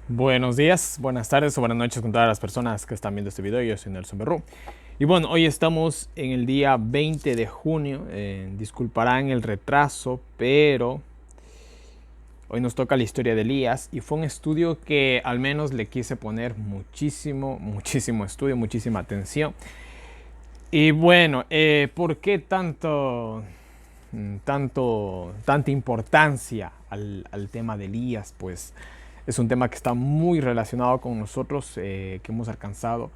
Buenos días, buenas tardes o buenas noches con todas las personas que están viendo este video. Yo soy Nelson Berrú. Y bueno, hoy estamos en el día 20 de junio. Disculparán el retraso, pero hoy nos toca la historia de Elías. Y fue un estudio que al menos le quise poner muchísimo estudio, muchísima atención. Y bueno, ¿por qué tanta importancia al tema de Elías? Pues es un tema que está muy relacionado con nosotros, que hemos alcanzado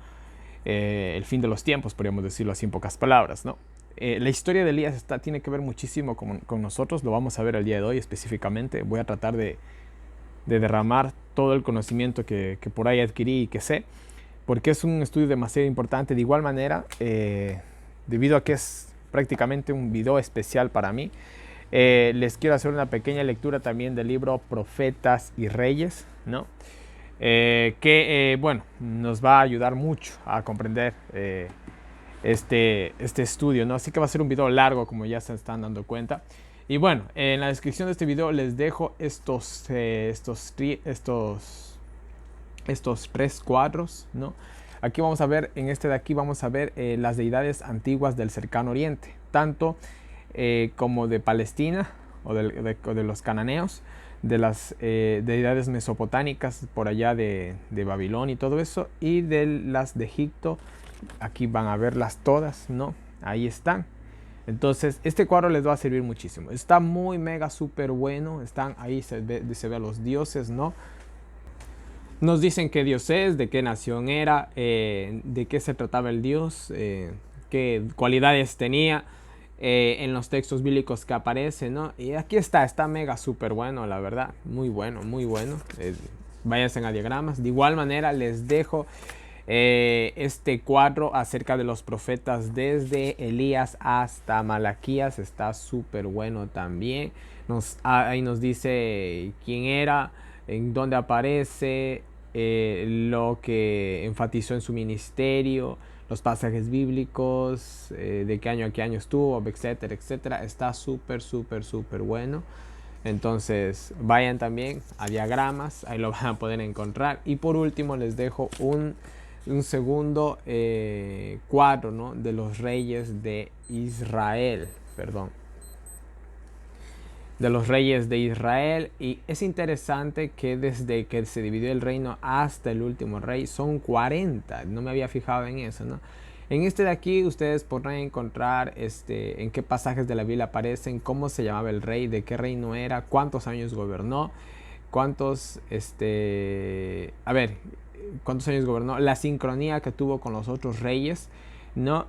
el fin de los tiempos, podríamos decirlo así en pocas palabras, ¿no? La historia de Elías tiene que ver muchísimo con nosotros, lo vamos a ver el día de hoy específicamente. Voy a tratar de derramar todo el conocimiento que por ahí adquirí y que sé, porque es un estudio demasiado importante. De igual manera, debido a que es prácticamente un video especial para mí, les quiero hacer una pequeña lectura también del libro Profetas y Reyes, ¿no? Bueno, nos va a ayudar mucho a comprender este estudio, ¿no? Así que va a ser un video largo, como ya se están dando cuenta. Y bueno, en la descripción de este video les dejo estos tres cuadros, ¿no? Aquí vamos a ver, en este de aquí vamos a ver las deidades antiguas del cercano oriente, tanto como de Palestina o de los cananeos, de las deidades mesopotámicas por allá de Babilonia y todo eso, y de las de Egipto. Aquí van a verlas todas, ¿no? Ahí están. Entonces, este cuadro les va a servir muchísimo. Está muy mega súper bueno. Están ahí, se ve a los dioses, ¿no? Nos dicen qué dios es, de qué nación era, de qué se trataba el dios, qué cualidades tenía en los textos bíblicos que aparecen, ¿no? Y aquí está mega súper bueno, la verdad. Muy bueno, muy bueno. Váyanse a diagramas. De igual manera les dejo este cuadro acerca de los profetas desde Elías hasta Malaquías. Está súper bueno también. Ahí nos dice quién era, en dónde aparece, lo que enfatizó en su ministerio, los pasajes bíblicos, de qué año a qué año estuvo, etcétera, etcétera. Está súper bueno. Entonces vayan también a diagramas, ahí lo van a poder encontrar. Y por último les dejo un segundo cuadro, ¿no? De los reyes de Israel, perdón, de los reyes de Israel. Y es interesante que desde que se dividió el reino hasta el último rey son 40. No me había fijado en eso, ¿no? En este de aquí ustedes podrán encontrar en qué pasajes de la Biblia aparecen, cómo se llamaba el rey, de qué reino era, cuántos años gobernó, cuántos años gobernó, la sincronía que tuvo con los otros reyes, ¿no?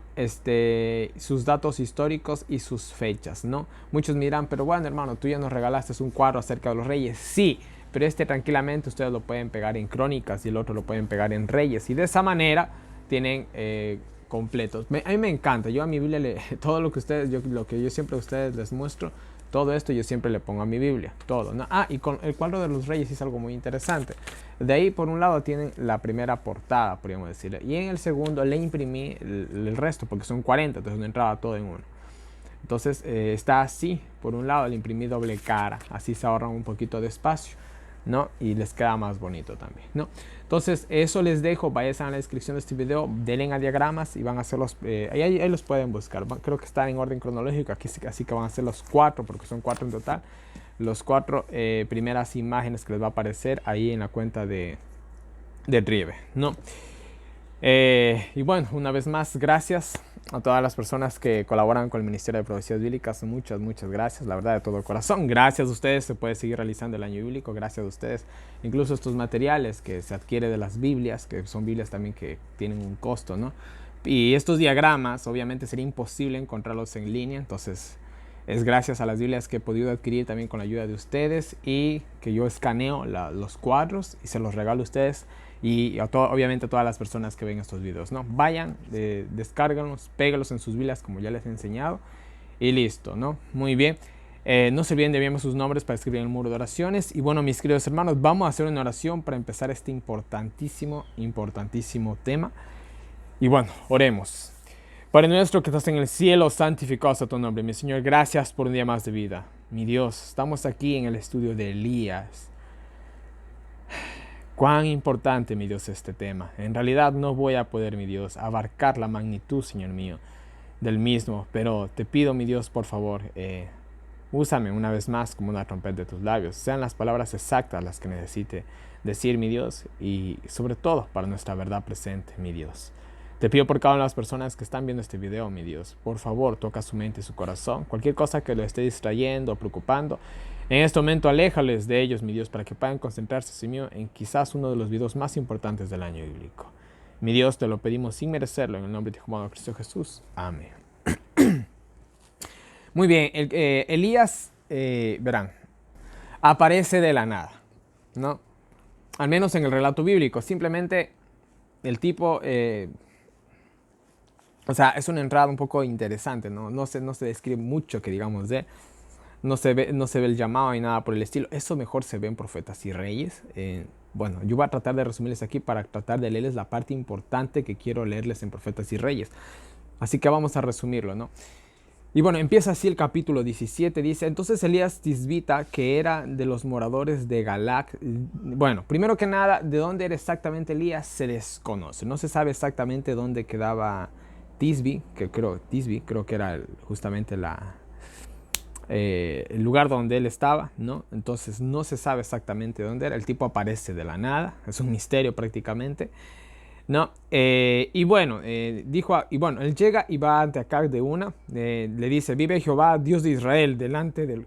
Sus datos históricos y sus fechas, ¿no? Muchos miran, pero bueno, hermano, tú ya nos regalaste un cuadro acerca de los reyes. Sí, pero tranquilamente ustedes lo pueden pegar en crónicas y el otro lo pueden pegar en reyes. Y de esa manera tienen completos. A mí me encanta. Yo a mi Biblia, todo lo que lo que yo siempre a ustedes les muestro, todo esto yo siempre le pongo a mi Biblia, todo, ¿no? Y con el cuadro de los reyes es algo muy interesante. De ahí, por un lado, tienen la primera portada, podríamos decirle. Y en el segundo le imprimí el resto, porque son 40, entonces no entraba todo en uno. Entonces está así, por un lado le imprimí doble cara, así se ahorran un poquito de espacio, ¿no? Y les queda más bonito también, ¿no? Entonces eso les dejo, vayan a la descripción de este video, denle a diagramas y van a hacerlos, ahí los pueden buscar. Creo que están en orden cronológico, aquí, así que van a hacer los 4, porque son 4 en total. Los 4 primeras imágenes que les va a aparecer ahí en la cuenta de Drive, ¿no? Y bueno, una vez más, gracias a todas las personas que colaboran con el Ministerio de Profecías Bíblicas. Muchas gracias, la verdad, de todo corazón. Gracias a ustedes se puede seguir realizando el año bíblico, gracias a ustedes. Incluso estos materiales que se adquiere de las Biblias, que son Biblias también que tienen un costo, ¿no? Y estos diagramas, obviamente sería imposible encontrarlos en línea, entonces es gracias a las Biblias que he podido adquirir también con la ayuda de ustedes, y que yo escaneo los cuadros y se los regalo a ustedes y obviamente a todas las personas que ven estos videos, ¿no? Vayan, descárganlos, pégalos en sus Biblias como ya les he enseñado y listo, ¿no? Muy bien. No se olviden de enviarme sus nombres para escribir en el muro de oraciones. Y bueno, mis queridos hermanos, vamos a hacer una oración para empezar este importantísimo tema. Y bueno, oremos. Padre nuestro que estás en el cielo, santificado sea tu nombre. Mi Señor, gracias por un día más de vida. Mi Dios, estamos aquí en el estudio de Elías. cuán importante, mi Dios, este tema. En realidad no voy a poder, mi Dios, abarcar la magnitud, Señor mío, del mismo, pero te pido, mi Dios, por favor, úsame una vez más como una trompeta de tus labios. Sean las palabras exactas las que necesite decir, mi Dios, y sobre todo para nuestra verdad presente, mi Dios. Te pido por cada una de las personas que están viendo este video, mi Dios, por favor, toca su mente y su corazón. Cualquier cosa que lo esté distrayendo o preocupando, en este momento aléjales de ellos, mi Dios, para que puedan concentrarse, Señor, en quizás uno de los videos más importantes del año bíblico. Mi Dios, te lo pedimos sin merecerlo, en el nombre de tu amado Cristo Jesús. Amén. Muy bien, Elías, verán, aparece de la nada, ¿no? Al menos en el relato bíblico. Simplemente el tipo, o sea, es una entrada un poco interesante, ¿no? No se describe mucho que digamos de... No se ve el llamado ni nada por el estilo. Eso mejor se ve en Profetas y Reyes. Bueno, yo voy a tratar de resumirles aquí para tratar de leerles la parte importante que quiero leerles en Profetas y Reyes. Así que vamos a resumirlo, ¿no? Y bueno, empieza así el capítulo 17. Dice, entonces Elías Tisbita, que era de los moradores de Galac. Bueno, primero que nada, de dónde era exactamente Elías se desconoce. No se sabe exactamente dónde quedaba Tisbi, creo que era justamente el lugar donde él estaba, ¿no? Entonces no se sabe exactamente dónde era. El tipo aparece de la nada, es un misterio prácticamente, ¿no? Y bueno, él llega y va ante Acab de una, le dice, vive Jehová, Dios de Israel, delante del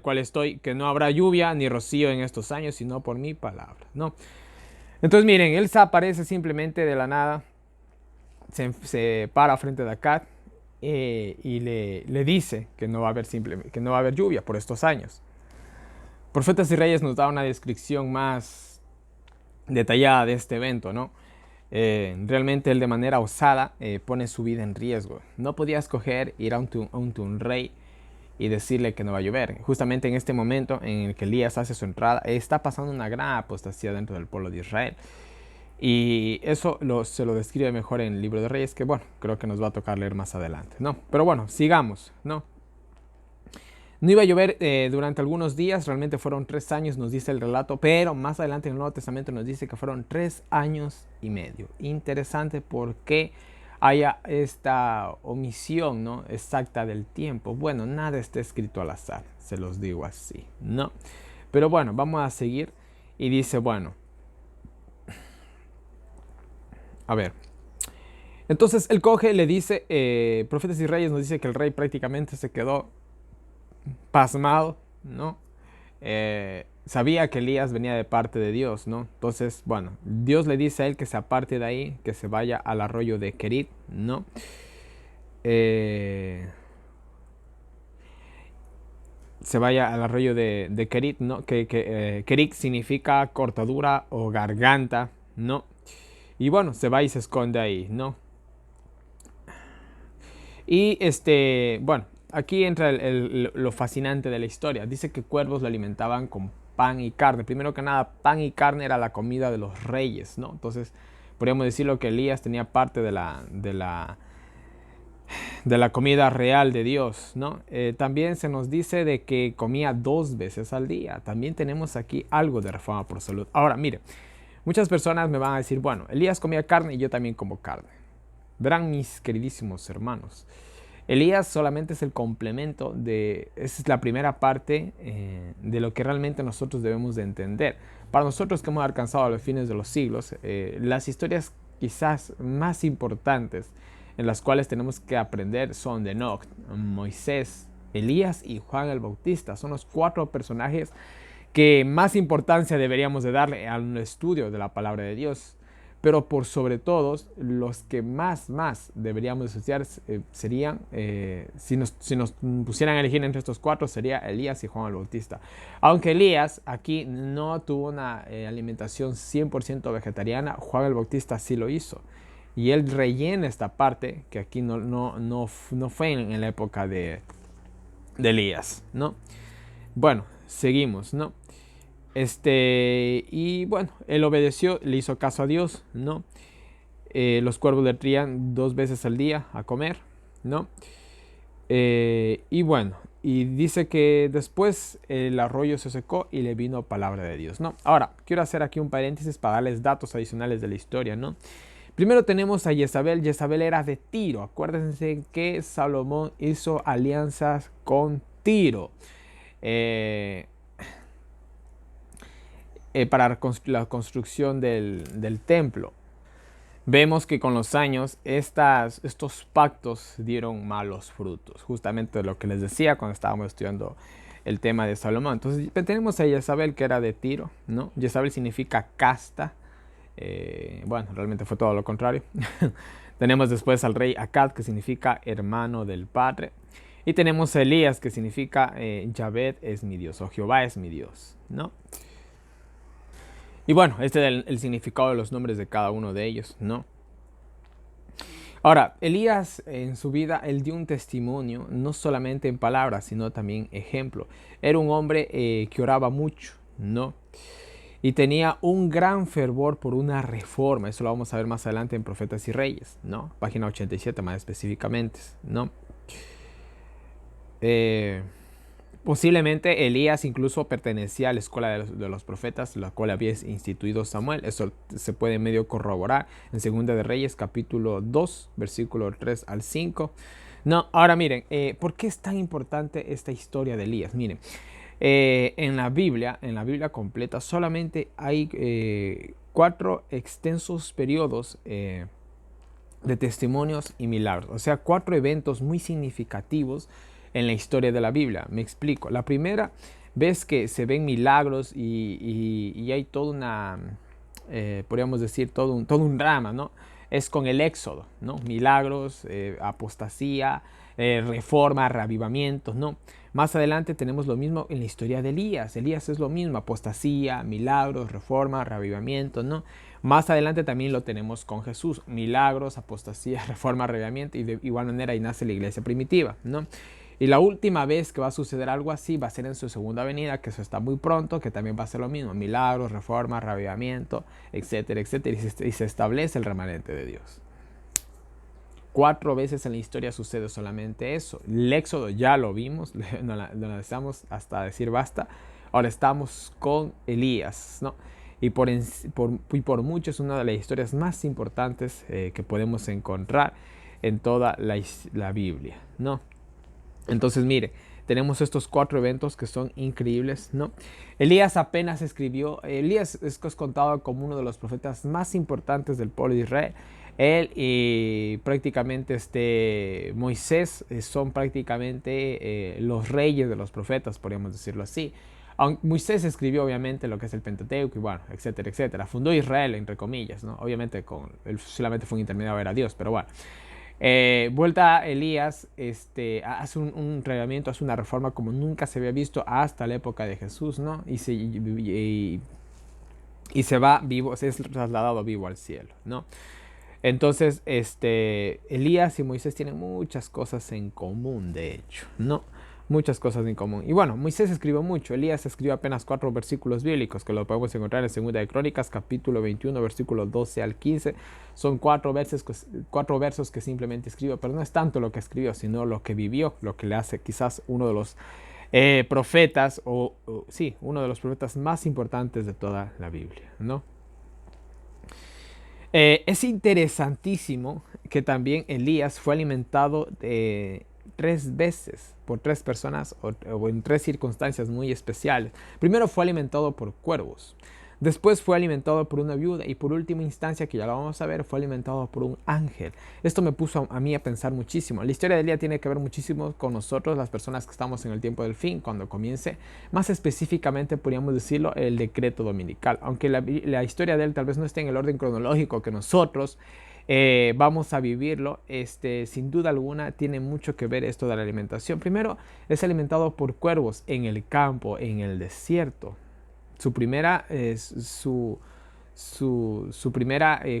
cual estoy, que no habrá lluvia ni rocío en estos años, sino por mi palabra, ¿no? Entonces miren, él se aparece simplemente de la nada, se para frente de Acab, y le dice que no va a haber lluvia por estos años. Profetas y Reyes nos da una descripción más detallada de este evento, ¿no? Realmente él de manera osada pone su vida en riesgo. No podía escoger ir ante un rey y decirle que no va a llover. Justamente en este momento en el que Elías hace su entrada, está pasando una gran apostasía dentro del pueblo de Israel. Y eso se lo describe mejor en el libro de Reyes, que bueno, creo que nos va a tocar leer más adelante, ¿no? Pero bueno, sigamos, ¿no? No iba a llover durante algunos días, realmente fueron 3 años, nos dice el relato, pero más adelante en el Nuevo Testamento nos dice que fueron 3 años y medio. Interesante porque haya esta omisión, ¿no? Exacta del tiempo. Bueno, nada está escrito al azar, se los digo así, ¿no? Pero bueno, vamos a seguir y dice, bueno, a ver. Entonces él coge, le dice, Profetas y Reyes nos dice que el rey prácticamente se quedó pasmado, ¿no? Sabía que Elías venía de parte de Dios, ¿no? Entonces, bueno, Dios le dice a él que se aparte de ahí, que se vaya al arroyo de Kerit, ¿no? Se vaya al arroyo de Kerit, ¿no? Kerit significa cortadura o garganta, ¿no? Y bueno, se va y se esconde ahí, ¿no? Y bueno, aquí entra lo fascinante de la historia. Dice que cuervos lo alimentaban con pan y carne. Primero que nada, pan y carne era la comida de los reyes, ¿no? Entonces, podríamos decirlo que Elías tenía parte de la comida real de Dios, ¿no? También se nos dice de que comía 2 veces al día. También tenemos aquí algo de reforma por salud. Ahora, mire, muchas personas me van a decir, bueno, Elías comía carne y yo también como carne. Verán, mis queridísimos hermanos, Elías solamente es el complemento esa es la primera parte de lo que realmente nosotros debemos de entender. Para nosotros que hemos alcanzado a los fines de los siglos, las historias quizás más importantes en las cuales tenemos que aprender son de Enoc, Moisés, Elías y Juan el Bautista. Son los 4 personajes que más importancia deberíamos de darle al estudio de la palabra de Dios. Pero por sobre todos, los que más deberíamos estudiar serían, si nos pusieran a elegir entre estos 4, sería Elías y Juan el Bautista. Aunque Elías aquí no tuvo una alimentación 100% vegetariana, Juan el Bautista sí lo hizo. Y él rellena esta parte que aquí no fue en la época de Elías, ¿no? Bueno, seguimos, ¿no? Y bueno, él obedeció, le hizo caso a Dios, ¿no? Los cuervos le traían 2 veces al día a comer, ¿no? Y bueno, y dice que después el arroyo se secó y le vino palabra de Dios, ¿no? Ahora, quiero hacer aquí un paréntesis para darles datos adicionales de la historia, ¿no? Primero tenemos a Jezabel. Jezabel era de Tiro. Acuérdense que Salomón hizo alianzas con Tiro para la construcción del templo. Vemos que con los años estos pactos dieron malos frutos. Justamente lo que les decía cuando estábamos estudiando el tema de Salomón. Entonces tenemos a Jezabel, que era de Tiro, ¿no? Jezabel significa casta. Bueno, realmente fue todo lo contrario. Tenemos después al rey Acab, que significa hermano del padre. Y tenemos a Elías, que significa Yahvé es mi Dios, o Jehová es mi Dios, ¿no? Y bueno, este es el significado de los nombres de cada uno de ellos, ¿no? Ahora, Elías en su vida, él dio un testimonio, no solamente en palabras, sino también ejemplo. Era un hombre que oraba mucho, ¿no? Y tenía un gran fervor por una reforma. Eso lo vamos a ver más adelante en Profetas y Reyes, ¿no? Página 87 más específicamente, ¿no? Posiblemente Elías incluso pertenecía a la escuela de los profetas, la cual había instituido Samuel. Eso se puede medio corroborar en Segunda de Reyes, capítulo 2, versículo 3 al 5. No, ahora miren, ¿por qué es tan importante esta historia de Elías? Miren, en la Biblia completa, solamente hay 4 extensos periodos de testimonios y milagros. O sea, 4 eventos muy significativos en la historia de la Biblia. Me explico. La primera, ves que se ven milagros y hay toda una, podríamos decir, todo un drama, ¿no? Es con el Éxodo, ¿no? Milagros, apostasía, reforma, reavivamientos, ¿no? Más adelante tenemos lo mismo en la historia de Elías. Elías es lo mismo, apostasía, milagros, reforma, reavivamiento, ¿no? Más adelante también lo tenemos con Jesús, milagros, apostasía, reforma, reavivamiento, y de igual manera ahí nace la iglesia primitiva, ¿no? Y la última vez que va a suceder algo así va a ser en su segunda venida, que eso está muy pronto, que también va a ser lo mismo, milagros, reforma, reavivamiento, etcétera, etcétera, y se establece el remanente de Dios. 4 veces en la historia sucede solamente eso. El Éxodo ya lo vimos, lo analizamos hasta decir basta. Ahora estamos con Elías, ¿no? Y por mucho es una de las historias más importantes que podemos encontrar en toda la Biblia, ¿no? Entonces, mire, tenemos estos 4 eventos que son increíbles, ¿no? Elías apenas escribió. Elías es contado como uno de los profetas más importantes del pueblo de Israel. Él y prácticamente Moisés son prácticamente los reyes de los profetas, podríamos decirlo así. Moisés escribió obviamente lo que es el Pentateuco y bueno, etcétera, etcétera. Fundó Israel, entre comillas, ¿no? Obviamente él solamente fue un intermediario, era Dios, pero bueno. Vuelta a Elías, hace un reglamento, hace una reforma como nunca se había visto hasta la época de Jesús, ¿no? Y se va vivo, se es trasladado vivo al cielo, ¿no? Entonces, Elías y Moisés tienen muchas cosas en común, de hecho, ¿no? Muchas cosas en común. Y bueno, Moisés escribió mucho. Elías escribió apenas 4 versículos bíblicos, que lo podemos encontrar en Segunda de Crónicas, capítulo 21, versículos 12 al 15. Son 4 versos que simplemente escribió, pero no es tanto lo que escribió, sino lo que vivió, lo que le hace quizás uno de los profetas, uno de los profetas más importantes de toda la Biblia, ¿no? Es interesantísimo que también Elías fue alimentado 3 veces por 3 personas o en 3 circunstancias muy especiales. Primero fue alimentado por cuervos, después fue alimentado por una viuda y por última instancia, que ya lo vamos a ver, fue alimentado por un ángel. Esto me puso a mí a pensar muchísimo. La historia de Elías tiene que ver muchísimo con nosotros, las personas que estamos en el tiempo del fin, cuando comience, más específicamente podríamos decirlo, el decreto dominical. Aunque la historia de él tal vez no esté en el orden cronológico que nosotros vamos a vivirlo, sin duda alguna tiene mucho que ver esto de la alimentación. Primero, es alimentado por cuervos en el campo, en el desierto. Su primera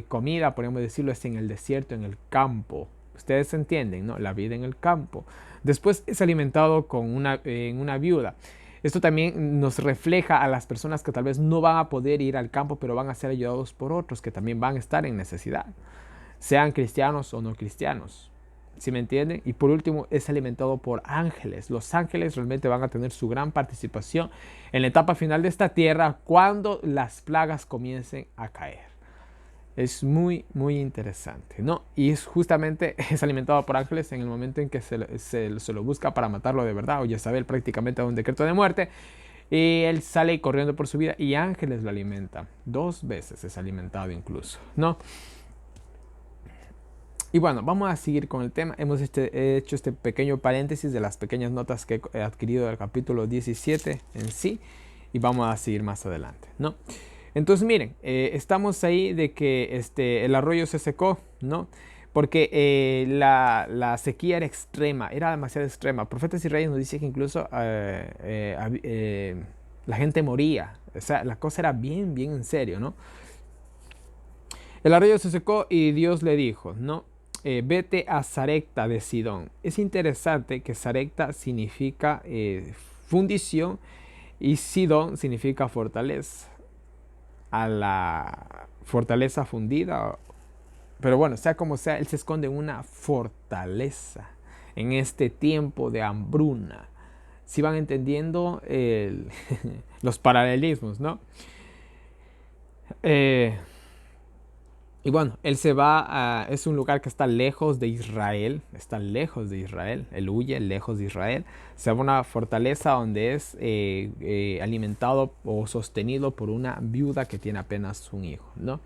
comida, podemos decirlo, es en el desierto, en el campo. Ustedes entienden, ¿no? La vida en el campo. Después es alimentado en una viuda. Esto también nos refleja a las personas que tal vez no van a poder ir al campo, pero van a ser ayudados por otros que también van a estar en necesidad, sean cristianos o no cristianos. ¿Sí me entienden? Y por último, es alimentado por ángeles. Los ángeles realmente van a tener su gran participación en la etapa final de esta tierra cuando las plagas comiencen a caer. Es muy, muy interesante, ¿no? Y es justamente, es alimentado por ángeles en el momento en que se lo busca para matarlo de verdad. O Jezabel prácticamente da un decreto de muerte. Y él sale corriendo por su vida y ángeles lo alimentan. 2 veces es alimentado incluso, ¿no? Y bueno, vamos a seguir con el tema. Hemos hecho este pequeño paréntesis de las pequeñas notas que he adquirido del capítulo 17 en sí. Y vamos a seguir más adelante, ¿no? Entonces miren, estamos ahí de que el arroyo se secó, ¿no? Porque la sequía era extrema, era demasiado extrema. Profetas y Reyes nos dice que incluso la gente moría. O sea, la cosa era bien, bien en serio, ¿no? El arroyo se secó y Dios le dijo, ¿no? Vete a Sarepta de Sidón. Es interesante que Sarepta significa fundición y Sidón significa fortaleza. A la fortaleza fundida. Pero bueno, sea como sea, él se esconde en una fortaleza en este tiempo de hambruna. Si van entendiendo los paralelismos, ¿no? Y bueno, él se va a... Es un lugar que está lejos de Israel. Está lejos de Israel. Él huye lejos de Israel. Se va a una fortaleza donde es alimentado o sostenido por una viuda que tiene apenas un hijo, ¿no?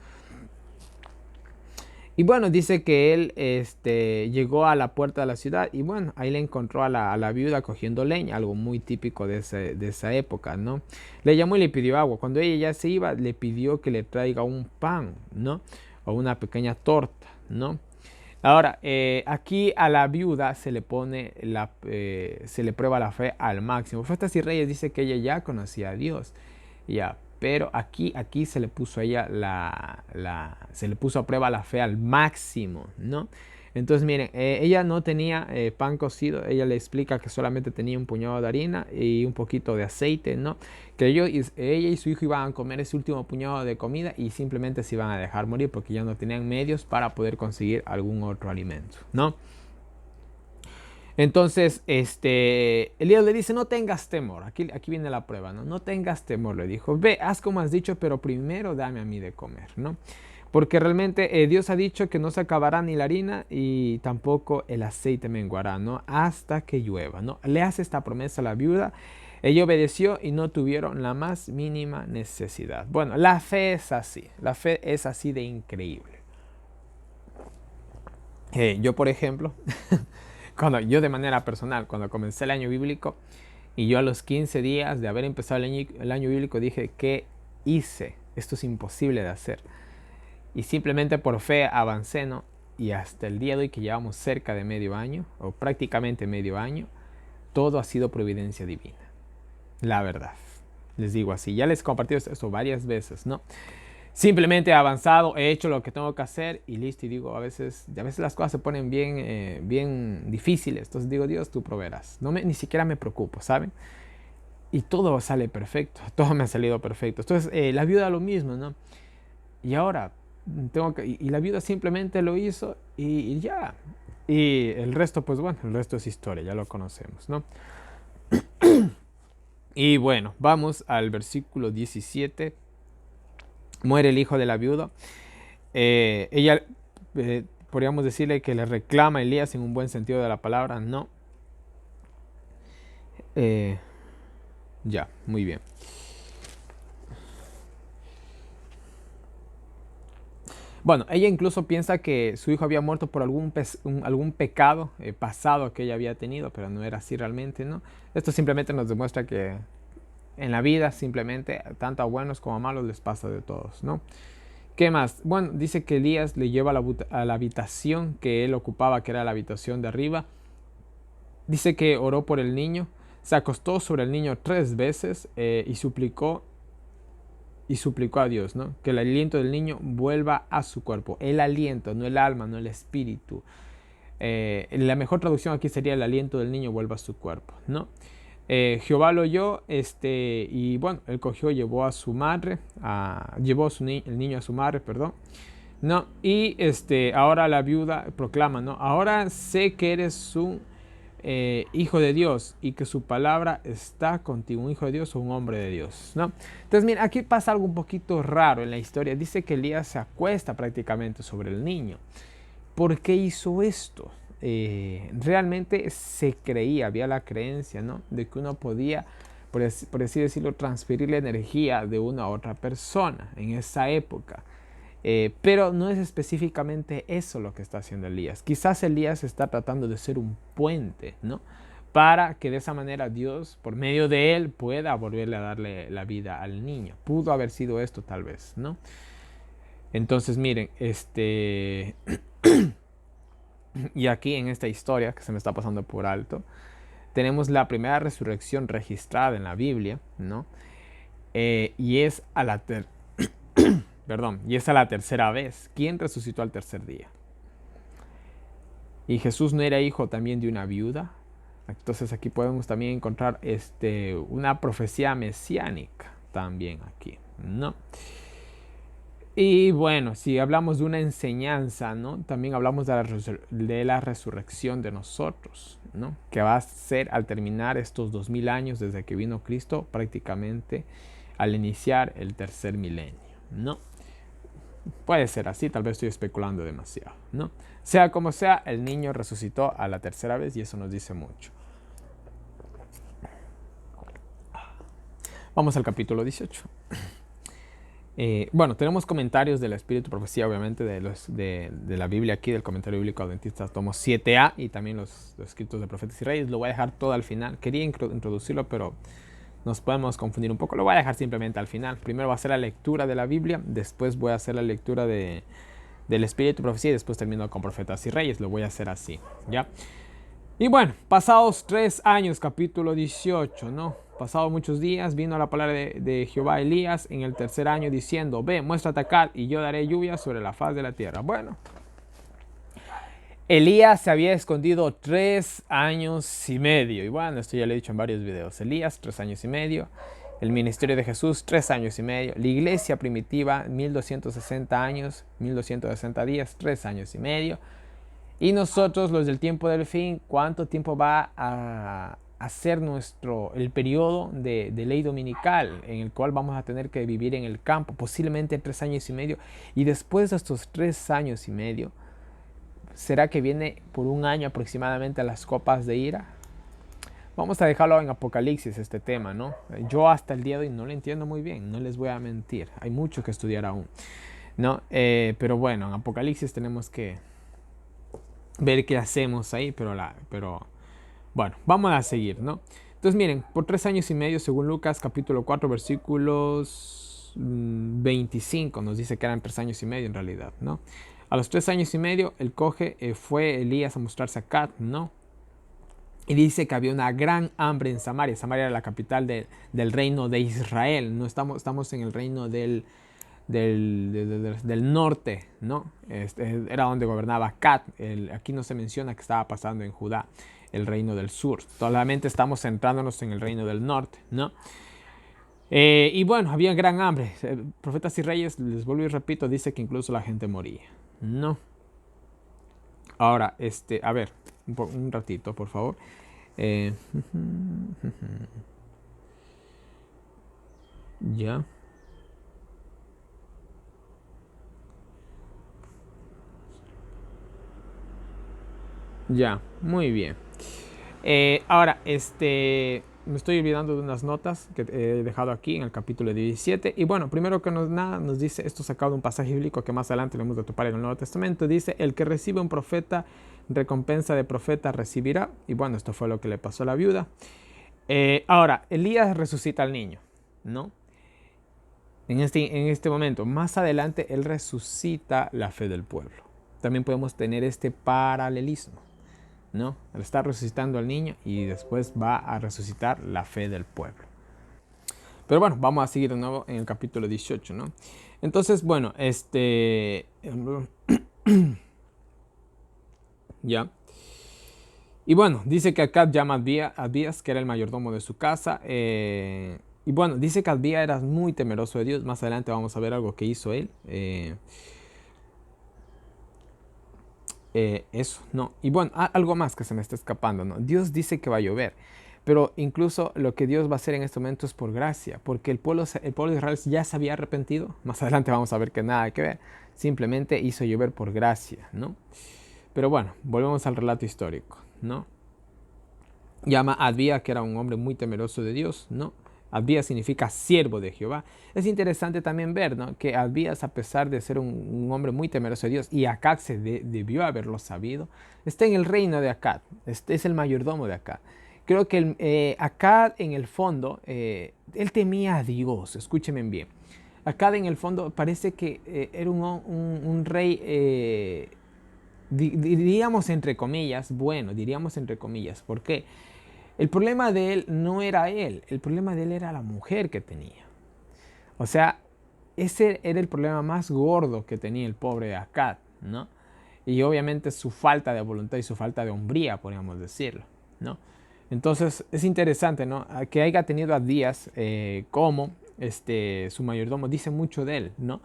Y bueno, dice que él llegó a la puerta de la ciudad y bueno, ahí le encontró a la viuda cogiendo leña, algo muy típico de esa época, ¿no? Le llamó y le pidió agua. Cuando ella ya se iba, le pidió que le traiga un pan, ¿no? O una pequeña torta, ¿no? Ahora, aquí a la viuda se le pone se le prueba la fe al máximo. Profetas y Reyes dice que ella ya conocía a Dios, ya, pero aquí se le puso a ella se le puso a prueba la fe al máximo, ¿no? Entonces miren, ella no tenía pan cocido, ella le explica que solamente tenía un puñado de harina y un poquito de aceite, ¿no? Que ella y su hijo iban a comer ese último puñado de comida y simplemente se iban a dejar morir porque ya no tenían medios para poder conseguir algún otro alimento, ¿no? Entonces, Elías le dice, no tengas temor, aquí viene la prueba, ¿no? No tengas temor, le dijo, ve, haz como has dicho, pero primero dame a mí de comer, ¿no? Porque realmente Dios ha dicho que no se acabará ni la harina y tampoco el aceite menguará, ¿no? Hasta que llueva, ¿no? Le hace esta promesa a la viuda. Ella obedeció y no tuvieron la más mínima necesidad. Bueno, la fe es así. La fe es así de increíble. Yo, por ejemplo, yo de manera personal, cuando comencé el año bíblico y yo a los 15 días de haber empezado el año bíblico dije, ¿qué hice? Esto es imposible de hacer. Y simplemente por fe avancé, ¿no? Y hasta el día de hoy que llevamos cerca de medio año, o prácticamente medio año, todo ha sido providencia divina. La verdad. Les digo así. Ya les he compartido esto varias veces, ¿no? Simplemente he avanzado, he hecho lo que tengo que hacer y listo. Y digo, a veces las cosas se ponen bien difíciles. Entonces digo, Dios, tú proveerás. Ni siquiera me preocupo, ¿saben? Y todo sale perfecto. Todo me ha salido perfecto. Entonces, la viuda lo mismo, ¿no? Y ahora y la viuda simplemente lo hizo y ya. Y el resto, pues bueno, el resto es historia, ya lo conocemos, ¿no? Y bueno, vamos al versículo 17. Muere el hijo de la viuda. Ella, podríamos decirle que le reclama a Elías en un buen sentido de la palabra, ¿no? Ya, muy bien. Bueno, ella incluso piensa que su hijo había muerto por algún pecado pasado que ella había tenido, pero no era así realmente, ¿no? Esto simplemente nos demuestra que en la vida simplemente, tanto a buenos como a malos, les pasa de todos, ¿no? ¿Qué más? Bueno, dice que Elías le lleva a la habitación que él ocupaba, que era la habitación de arriba. Dice que oró por el niño, se acostó sobre el niño 3 veces y suplicó a Dios, ¿no? Que el aliento del niño vuelva a su cuerpo. El aliento, no el alma, no el espíritu. La mejor traducción aquí sería el aliento del niño vuelva a su cuerpo, ¿no? Jehová lo oyó, y bueno, él cogió, llevó a su madre, el niño a su madre, perdón. ¿no? Y ahora la viuda proclama, ¿no? Ahora sé que eres un hijo de Dios y que su palabra está contigo, un hijo de Dios o un hombre de Dios, ¿no? Entonces, mira, aquí pasa algo un poquito raro en la historia. Dice que Elías se acuesta prácticamente sobre el niño. ¿Por qué hizo esto? Realmente se creía, había la creencia, ¿no? De que uno podía, por así decirlo, transferir la energía de una a otra persona en esa época. Pero no es específicamente eso lo que está haciendo Elías. Quizás Elías está tratando de ser un puente, ¿no? Para que de esa manera Dios, por medio de él, pueda volverle a darle la vida al niño. Pudo haber sido esto tal vez, ¿no? Entonces miren, y aquí en esta historia que se me está pasando por alto, tenemos la primera resurrección registrada en la Biblia, ¿no? Y es a la Perdón, y es a la tercera vez. ¿Quién resucitó al tercer día? ¿Y Jesús no era hijo también de una viuda? Entonces aquí podemos también encontrar una profecía mesiánica también aquí, ¿no? Y bueno, si hablamos de una enseñanza, ¿no? También hablamos de la resurrección de nosotros, ¿no? Que va a ser al terminar estos 2000 años desde que vino Cristo, prácticamente al iniciar el tercer milenio, ¿no? Puede ser así, tal vez estoy especulando demasiado, ¿no? Sea como sea, el niño resucitó a la tercera vez y eso nos dice mucho. Vamos al capítulo 18. Bueno, tenemos comentarios del Espíritu Profecía, obviamente, de la Biblia aquí, del comentario bíblico adventista, tomo 7a, y también los escritos de Profetas y Reyes. Lo voy a dejar todo al final. Quería introducirlo, pero nos podemos confundir un poco. Lo voy a dejar simplemente al final. Primero va a ser la lectura de la Biblia, después voy a hacer la lectura del Espíritu Profecía y después termino con Profetas y Reyes. Lo voy a hacer así, ¿ya? Y bueno, pasados 3 años, capítulo 18, ¿no? Pasados muchos días, vino la palabra de Jehová a Elías en el tercer año diciendo, ve, muéstrate acá y yo daré lluvia sobre la faz de la tierra. Bueno, Elías se había escondido 3 años y medio. Y bueno, esto ya lo he dicho en varios videos. Elías, 3 años y medio. El ministerio de Jesús, 3 años y medio. La iglesia primitiva, 1260 años, 1260 días, 3 años y medio. Y nosotros, los del tiempo del fin, ¿cuánto tiempo va a ser el periodo de ley dominical en el cual vamos a tener que vivir en el campo? Posiblemente 3 años y medio. Y después de estos 3 años y medio, ¿será que viene por un año aproximadamente a las copas de ira? Vamos a dejarlo en Apocalipsis este tema, ¿no? Yo hasta el día de hoy no lo entiendo muy bien, no les voy a mentir. Hay mucho que estudiar aún, ¿no? Pero bueno, en Apocalipsis tenemos que ver qué hacemos ahí, pero bueno, vamos a seguir, ¿no? Entonces miren, por 3 años y medio, según Lucas capítulo 4 versículos 25, nos dice que eran 3 años y medio en realidad, ¿no? A los 3 años y medio, fue Elías a mostrarse a Cat, ¿no? Y dice que había una gran hambre en Samaria. Samaria era la capital del reino de Israel. No estamos en el reino del norte, ¿no? Era donde gobernaba Cat. Aquí no se menciona que estaba pasando en Judá, el reino del sur. Solamente estamos centrándonos en el reino del norte, ¿no? Y bueno, había gran hambre. Profetas y Reyes, les vuelvo y repito, dice que incluso la gente moría, ¿no? Ahora, a ver, un ratito, por favor. Ya. Ya, muy bien. Ahora, me estoy olvidando de unas notas que he dejado aquí en el capítulo 17. Y bueno, primero que nada nos dice, esto sacado de un pasaje bíblico que más adelante le hemos de topar en el Nuevo Testamento. Dice, el que recibe un profeta, recompensa de profeta recibirá. Y bueno, esto fue lo que le pasó a la viuda. Ahora, Elías resucita al niño, ¿no? En este momento, más adelante, él resucita la fe del pueblo. También podemos tener este paralelismo, ¿no? Él está resucitando al niño y después va a resucitar la fe del pueblo. Pero bueno, vamos a seguir de nuevo en el capítulo 18, ¿no? Entonces, bueno, ya. Y bueno, dice que Acab llama a Abías, que era el mayordomo de su casa. Y bueno, dice que Abías era muy temeroso de Dios. Más adelante vamos a ver algo que hizo él. Eso, ¿no? Y bueno, algo más que se me está escapando, ¿no? Dios dice que va a llover. Pero incluso lo que Dios va a hacer en este momento es por gracia, porque el pueblo de Israel ya se había arrepentido. Más adelante vamos a ver que nada que ver. Simplemente hizo llover por gracia, ¿no? Pero bueno, volvemos al relato histórico, ¿no? Llama a Abdías, que era un hombre muy temeroso de Dios, ¿no? Abdías significa siervo de Jehová. Es interesante también ver, ¿no?, que Abdías, a pesar de ser un hombre muy temeroso de Dios, y Acab debió haberlo sabido, está en el reino de Acab, este es el mayordomo de Acab. Creo que Acab, en el fondo, él temía a Dios, escúchenme bien. Acab, en el fondo, parece que era un rey, diríamos entre comillas, bueno, diríamos entre comillas. ¿Por qué? El problema de él no era él, el problema de él era la mujer que tenía. O sea, ese era el problema más gordo que tenía el pobre Acab, ¿no? Y obviamente su falta de voluntad y su falta de hombría, podríamos decirlo, ¿no? Entonces es interesante, ¿no?, que haya tenido a Abdías como su mayordomo. Dice mucho de él, ¿no?,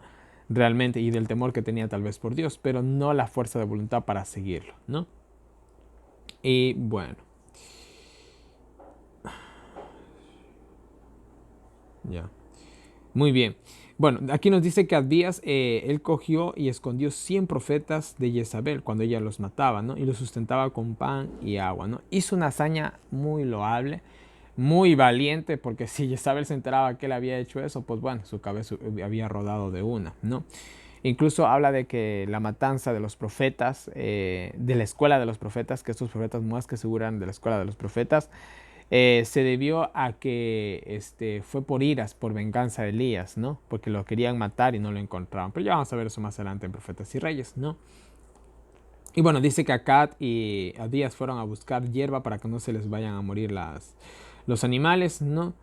realmente, y del temor que tenía tal vez por Dios, pero no la fuerza de voluntad para seguirlo, ¿no? Y bueno, ya. Muy bien. Bueno, aquí nos dice que Abdías, él cogió y escondió 100 profetas de Jezabel cuando ella los mataba, ¿no? Y los sustentaba con pan y agua, ¿no? Hizo una hazaña muy loable, muy valiente, porque si Jezabel se enteraba que él había hecho eso, pues bueno, su cabeza había rodado de una, ¿no? Incluso habla de que la matanza de los profetas, de la escuela de los profetas, que estos profetas más que seguro eran de la escuela de los profetas, se debió a que fue por iras, por venganza de Elías, ¿no? Porque lo querían matar y no lo encontraban. Pero ya vamos a ver eso más adelante en Profetas y Reyes, ¿no? Y bueno, dice que Acab y Abdías fueron a buscar hierba para que no se les vayan a morir los animales, ¿no?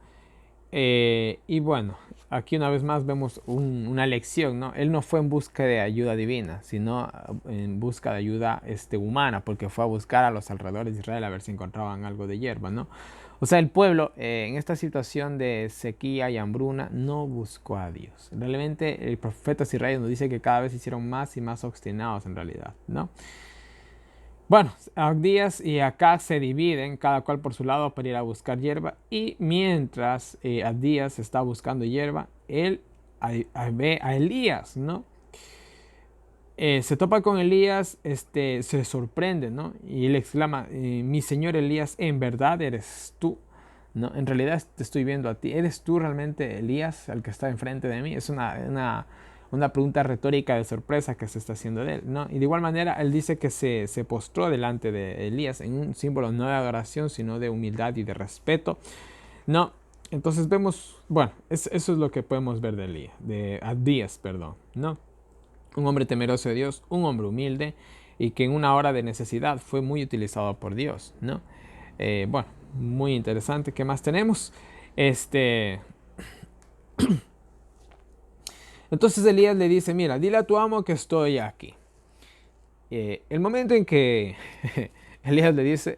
Y bueno, aquí una vez más vemos una lección, ¿no? Él no fue en busca de ayuda divina, sino en busca de ayuda humana, porque fue a buscar a los alrededores de Israel a ver si encontraban algo de hierba, ¿no? O sea, el pueblo en esta situación de sequía y hambruna no buscó a Dios. Realmente el profeta Israel nos dice que cada vez se hicieron más y más obstinados en realidad, ¿no? Bueno, Abdías y Acab se dividen, cada cual por su lado, para ir a buscar hierba. Y mientras Abdías está buscando hierba, él ve a Elías, ¿no? Se topa con Elías, se sorprende, ¿no? Y él exclama, mi señor Elías, ¿en verdad eres tú? ¿No? En realidad te estoy viendo a ti. ¿Eres tú realmente Elías, el que está enfrente de mí? Es una pregunta retórica de sorpresa que se está haciendo de él, ¿no? Y de igual manera, él dice que se postró delante de Elías en un símbolo no de adoración, sino de humildad y de respeto, ¿no? Entonces vemos, bueno, eso es lo que podemos ver de Elías, de Abdías, perdón, ¿no? Un hombre temeroso de Dios, un hombre humilde y que en una hora de necesidad fue muy utilizado por Dios, ¿no? Bueno, muy interesante. ¿Qué más tenemos? Entonces Elías le dice, mira, dile a tu amo que estoy aquí. El momento en que Elías le dice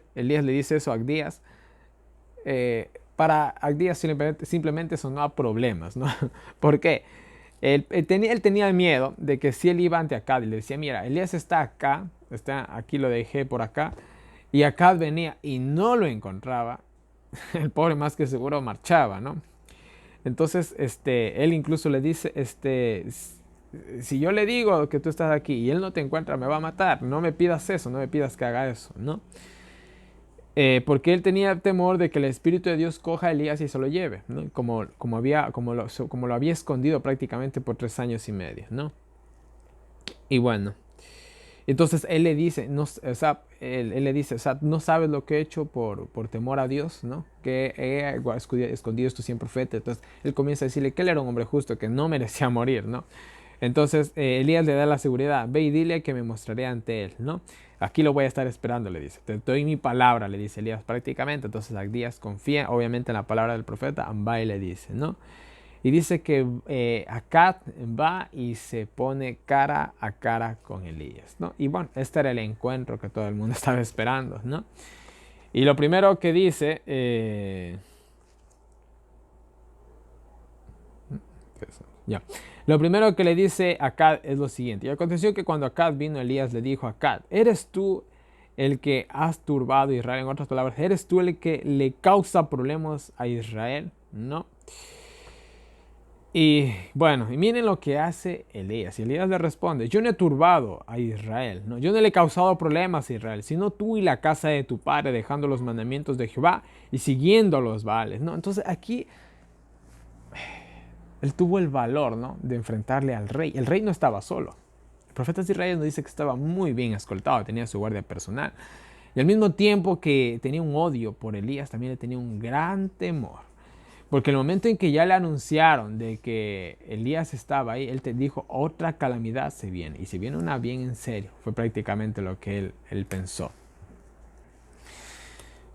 eso a Abdías, para Abdías simplemente sonó a problemas, ¿no? ¿Por qué? Él tenía miedo de que si él iba ante Acab y le decía, mira, Elías está acá, aquí lo dejé por acá, y Acab venía y no lo encontraba, el pobre más que seguro marchaba, ¿no? Entonces, él incluso le dice, si yo le digo que tú estás aquí y él no te encuentra, me va a matar, no me pidas eso, no me pidas que haga eso, ¿no? Porque él tenía temor de que el Espíritu de Dios coja a Elías y se lo lleve, ¿no? Como lo había escondido prácticamente por 3 años y medio, ¿no? Y bueno, entonces él le dice, no, o sea, él le dice, o sea, no sabes lo que he hecho por temor a Dios, ¿no? Que he escondido estos 100 profetas. Entonces él comienza a decirle que él era un hombre justo, que no merecía morir, ¿no? Entonces Elías le da la seguridad, ve y dile que me mostraré ante él, ¿no? Aquí lo voy a estar esperando, le dice. Te doy mi palabra, le dice Elías prácticamente. Entonces Abdías confía obviamente en la palabra del profeta, va y le dice, ¿no? Y dice que Acab va y se pone cara a cara con Elías, ¿no? Y bueno, este era el encuentro que todo el mundo estaba esperando, ¿no? Y lo primero que dice... ¿qué es? Ya. Lo primero que le dice a Acab es lo siguiente. Y aconteció que cuando Acab vino, Elías le dijo a Acab, ¿eres tú el que has turbado a Israel? En otras palabras, ¿eres tú el que le causa problemas a Israel? No. Y bueno, y miren lo que hace Elías. Y Elías le responde, yo no he turbado a Israel, no, yo no le he causado problemas a Israel, sino tú y la casa de tu padre, dejando los mandamientos de Jehová y siguiendo los Baales, ¿no? Entonces aquí él tuvo el valor, ¿no?, de enfrentarle al rey. El rey no estaba solo. El profeta de Israel nos dice que estaba muy bien escoltado, tenía su guardia personal. Y al mismo tiempo que tenía un odio por Elías, también le tenía un gran temor. Porque el momento en que ya le anunciaron de que Elías estaba ahí, él te dijo, otra calamidad se viene. Y se viene una bien en serio. Fue prácticamente lo que él pensó.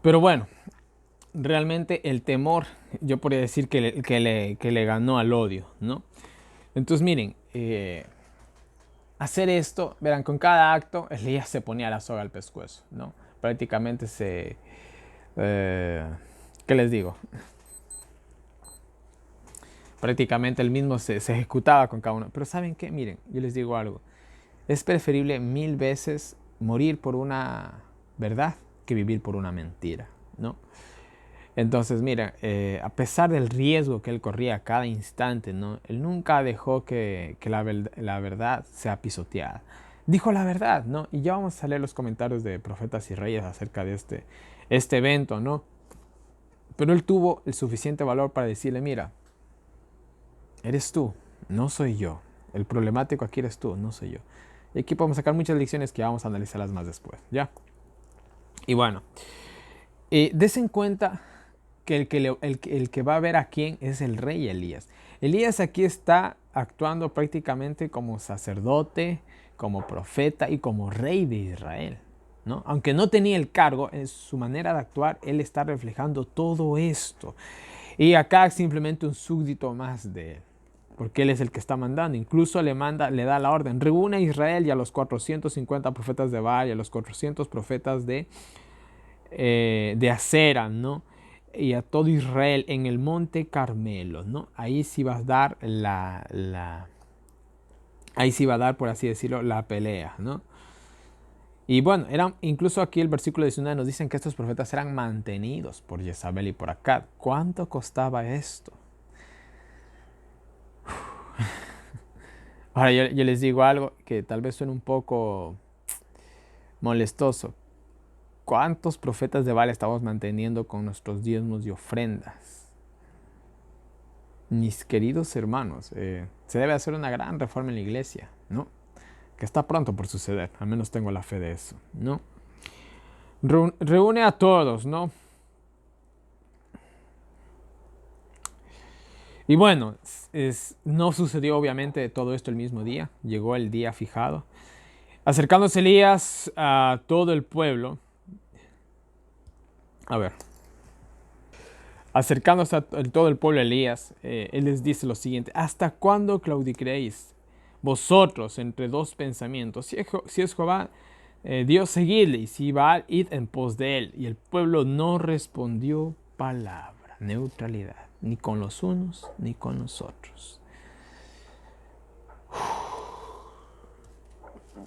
Pero bueno, realmente el temor, yo podría decir que le ganó al odio, ¿no? Entonces miren, hacer esto, verán, con cada acto, Elías se ponía la soga al pescuezo, ¿no? Prácticamente ¿qué les digo? Prácticamente él mismo se ejecutaba con cada uno. Pero ¿saben qué? Miren, yo les digo algo. Es preferible 1000 veces morir por una verdad que vivir por una mentira, ¿no? Entonces, mira, a pesar del riesgo que él corría a cada instante, ¿no?, él nunca dejó que la verdad sea pisoteada. Dijo la verdad, ¿no? Y ya vamos a leer los comentarios de Profetas y Reyes acerca de este evento, ¿no? Pero él tuvo el suficiente valor para decirle, mira, eres tú, no soy yo. El problemático aquí eres tú, no soy yo. Y aquí podemos sacar muchas lecciones que vamos a analizarlas más después, ¿ya? Y bueno, des en cuenta que el que va a ver a quién es el rey Elías. Elías aquí está actuando prácticamente como sacerdote, como profeta y como rey de Israel, ¿no? Aunque no tenía el cargo, en su manera de actuar, él está reflejando todo esto. Y acá es simplemente un súbdito más de él, porque él es el que está mandando. Incluso le da la orden, reúne a Israel y a los 450 profetas de Baal y a los 400 profetas de Acera, ¿no? Y a todo Israel en el monte Carmelo, ¿no? Ahí sí va a dar ahí sí va a dar, por así decirlo, la pelea, ¿no? Y bueno, incluso aquí el versículo 19 nos dicen que estos profetas eran mantenidos por Jezabel y por Acab. ¿Cuánto costaba esto? Ahora yo les digo algo que tal vez suene un poco molestoso. ¿Cuántos profetas de Baal estamos manteniendo con nuestros diezmos y ofrendas? Mis queridos hermanos, se debe hacer una gran reforma en la iglesia, ¿no? Que está pronto por suceder, al menos tengo la fe de eso, ¿no? Reúne a todos, ¿no? Y bueno, no sucedió obviamente todo esto el mismo día, llegó el día fijado. Acercándose Elías a todo el pueblo, acercándose a todo el pueblo Elías, él les dice lo siguiente, ¿hasta cuándo claudicaréis vosotros entre dos pensamientos? Si es Jehová, Dios, seguidle, y si Baal, id en pos de él. Y el pueblo no respondió palabra, neutralidad, ni con los unos ni con los otros.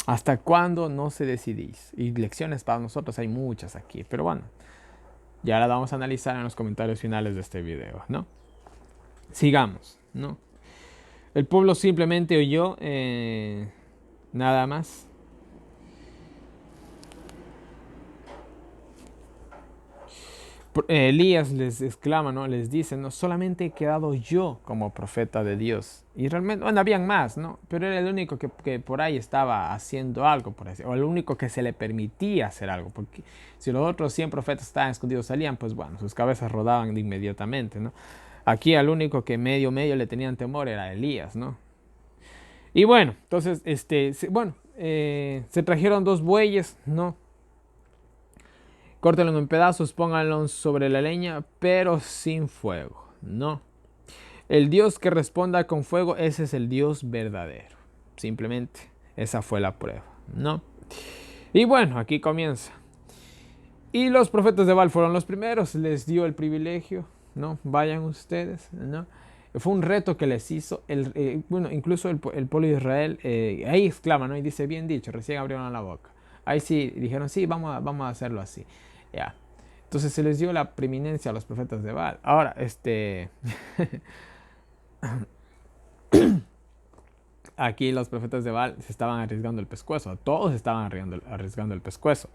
¿Hasta cuándo no se decidís? Y lecciones para nosotros hay muchas aquí, pero bueno, ya las vamos a analizar en los comentarios finales de este video, ¿no? Sigamos, ¿no? El pueblo simplemente oyó, nada más. Elías les exclama, ¿no? Les dice, no, solamente he quedado yo como profeta de Dios. Y realmente, bueno, habían más, ¿no? Pero era el único que por ahí estaba haciendo algo, por así, o el único que se le permitía hacer algo. Porque si los otros 100 profetas estaban escondidos, salían, pues bueno, sus cabezas rodaban de inmediatamente, ¿no? Aquí al único que medio le tenían temor era Elías, ¿no? Y bueno, entonces, se trajeron 2 bueyes, ¿no? Córtenlo en pedazos, pónganlo sobre la leña, pero sin fuego, ¿no? El Dios que responda con fuego, ese es el Dios verdadero. Simplemente, esa fue la prueba, ¿no? Y bueno, aquí comienza. Y los profetas de Baal fueron los primeros, les dio el privilegio, ¿no? Vayan ustedes, ¿no? Fue un reto que les hizo, bueno, incluso el pueblo de Israel, ahí exclama, ¿no? Y dice, bien dicho, recién abrieron la boca. Ahí sí dijeron, sí, vamos a hacerlo así. Ya. Entonces se les dio la preeminencia a los profetas de Baal. Ahora, aquí los profetas de Baal se estaban arriesgando el pescuezo. Todos estaban arriesgando el pescuezo.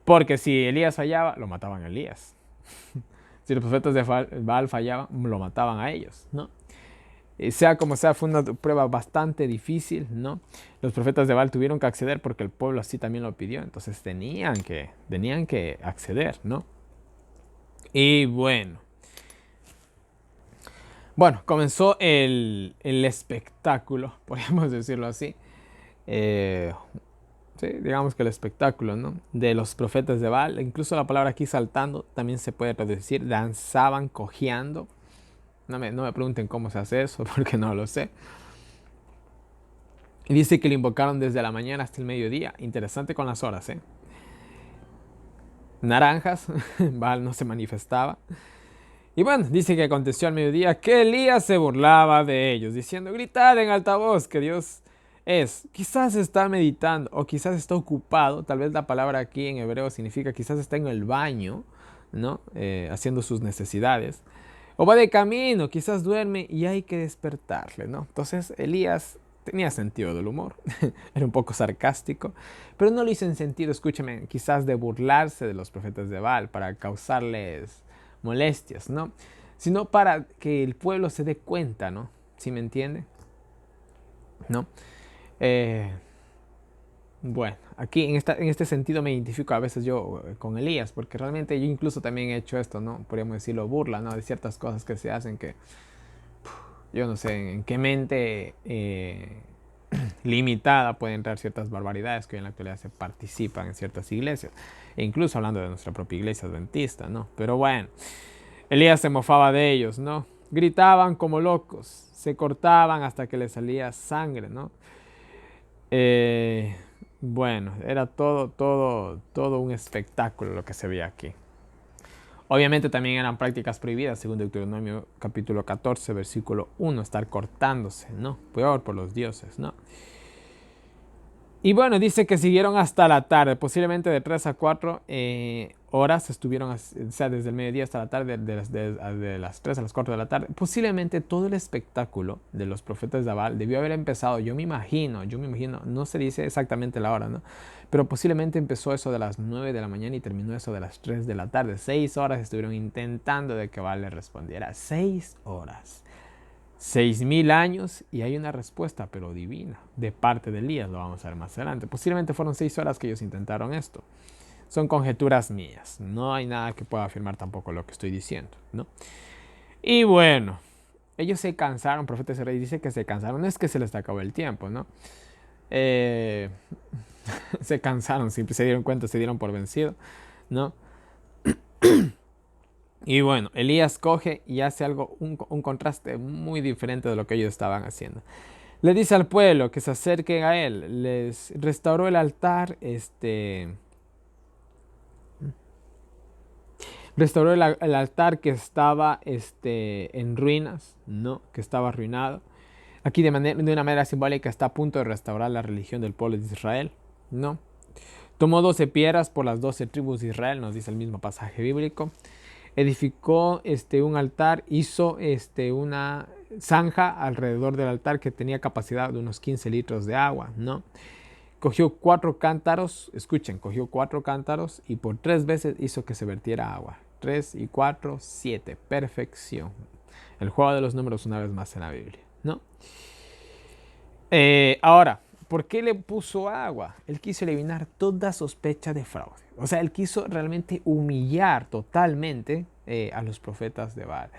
Porque si Elías fallaba, lo mataban a Elías. Si los profetas de Baal fallaban, lo mataban a ellos, ¿no? Sea como sea, fue una prueba bastante difícil, ¿no? Los profetas de Baal tuvieron que acceder porque el pueblo así también lo pidió. Entonces tenían que acceder, ¿no? Y bueno. Bueno, comenzó el espectáculo, podríamos decirlo así. Eh, sí, digamos que el espectáculo, ¿no? De los profetas de Baal. Incluso la palabra aquí saltando también se puede traducir. Danzaban cojeando. No me pregunten cómo se hace eso, porque no lo sé. Y dice que lo invocaron desde la mañana hasta el mediodía. Interesante con las horas, ¿eh? Naranjas. Baal no se manifestaba. Y bueno, dice que aconteció al mediodía que Elías se burlaba de ellos, diciendo, gritad en alta voz que Dios es. Quizás está meditando o quizás está ocupado. Tal vez la palabra aquí en hebreo significa quizás está en el baño, ¿no? Haciendo sus necesidades. O va de camino, quizás duerme y hay que despertarle, ¿no? Entonces Elías tenía sentido del humor, era un poco sarcástico, pero no lo hizo en sentido, escúchame, quizás de burlarse de los profetas de Baal para causarles molestias, ¿no? Sino para que el pueblo se dé cuenta, ¿no? ¿Sí me entiende? ¿No? Eh, bueno, aquí en este sentido me identifico a veces yo con Elías, porque realmente yo incluso también he hecho esto, ¿no? Podríamos decirlo burla, ¿no? De ciertas cosas que se hacen que yo no sé en qué mente limitada pueden entrar ciertas barbaridades que hoy en la actualidad se participan en ciertas iglesias, e incluso hablando de nuestra propia iglesia adventista, ¿no? Pero bueno, Elías se mofaba de ellos, ¿no? Gritaban como locos, se cortaban hasta que les salía sangre, ¿no? Eh, bueno, era todo un espectáculo lo que se veía aquí. Obviamente también eran prácticas prohibidas, según Deuteronomio capítulo 14, versículo 1, estar cortándose, ¿no? Peor por los dioses, ¿no? Y bueno, dice que siguieron hasta la tarde, posiblemente de 3 a 4 horas estuvieron, o sea, desde el mediodía hasta la tarde, de las 3 a las 4 de la tarde. Posiblemente todo el espectáculo de los profetas de Baal debió haber empezado, yo me imagino, no se dice exactamente la hora, ¿no? Pero posiblemente empezó eso de las 9 de la mañana y terminó eso de las 3 de la tarde. 6 horas estuvieron intentando de que Baal le respondiera. 6 horas. 6000 años y hay una respuesta, pero divina, de parte de Elías, lo vamos a ver más adelante. Posiblemente fueron 6 horas que ellos intentaron esto. Son conjeturas mías, no hay nada que pueda afirmar tampoco lo que estoy diciendo, ¿no? Y bueno, ellos se cansaron, profeta Israel dice que se cansaron, no es que se les acabó el tiempo, ¿no? Se cansaron, siempre se dieron cuenta, se dieron por vencido, ¿no? Y bueno, Elías coge y hace algo, un contraste muy diferente de lo que ellos estaban haciendo. Le dice al pueblo que se acerquen a él, les restauró el altar, restauró el altar que estaba en ruinas, ¿no? Que estaba arruinado. Aquí de una manera simbólica está a punto de restaurar la religión del pueblo de Israel, ¿no? Tomó 12 piedras por las 12 tribus de Israel, nos dice el mismo pasaje bíblico. Edificó un altar, hizo una zanja alrededor del altar que tenía capacidad de unos 15 litros de agua, ¿no? Cogió 4 cántaros, escuchen, cogió 4 cántaros y por 3 veces hizo que se vertiera agua. 3 y 4, 7, perfección. El juego de los números una vez más en la Biblia, ¿no? Ahora, ¿por qué le puso agua? Él quiso eliminar toda sospecha de fraude. O sea, él quiso realmente humillar totalmente a los profetas de Baal.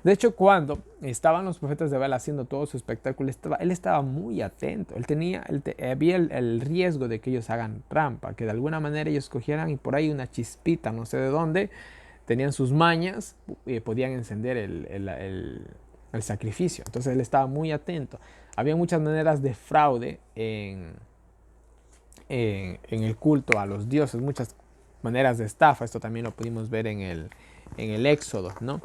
De hecho, cuando estaban los profetas de Baal haciendo todo su espectáculo, él estaba muy atento. Había el riesgo de que ellos hagan trampa, que de alguna manera ellos cogieran y por ahí una chispita, no sé de dónde, tenían sus mañas, podían encender el sacrificio. Entonces él estaba muy atento. Había muchas maneras de fraude en el culto a los dioses, muchas maneras de estafa. Esto también lo pudimos ver en el Éxodo, ¿no?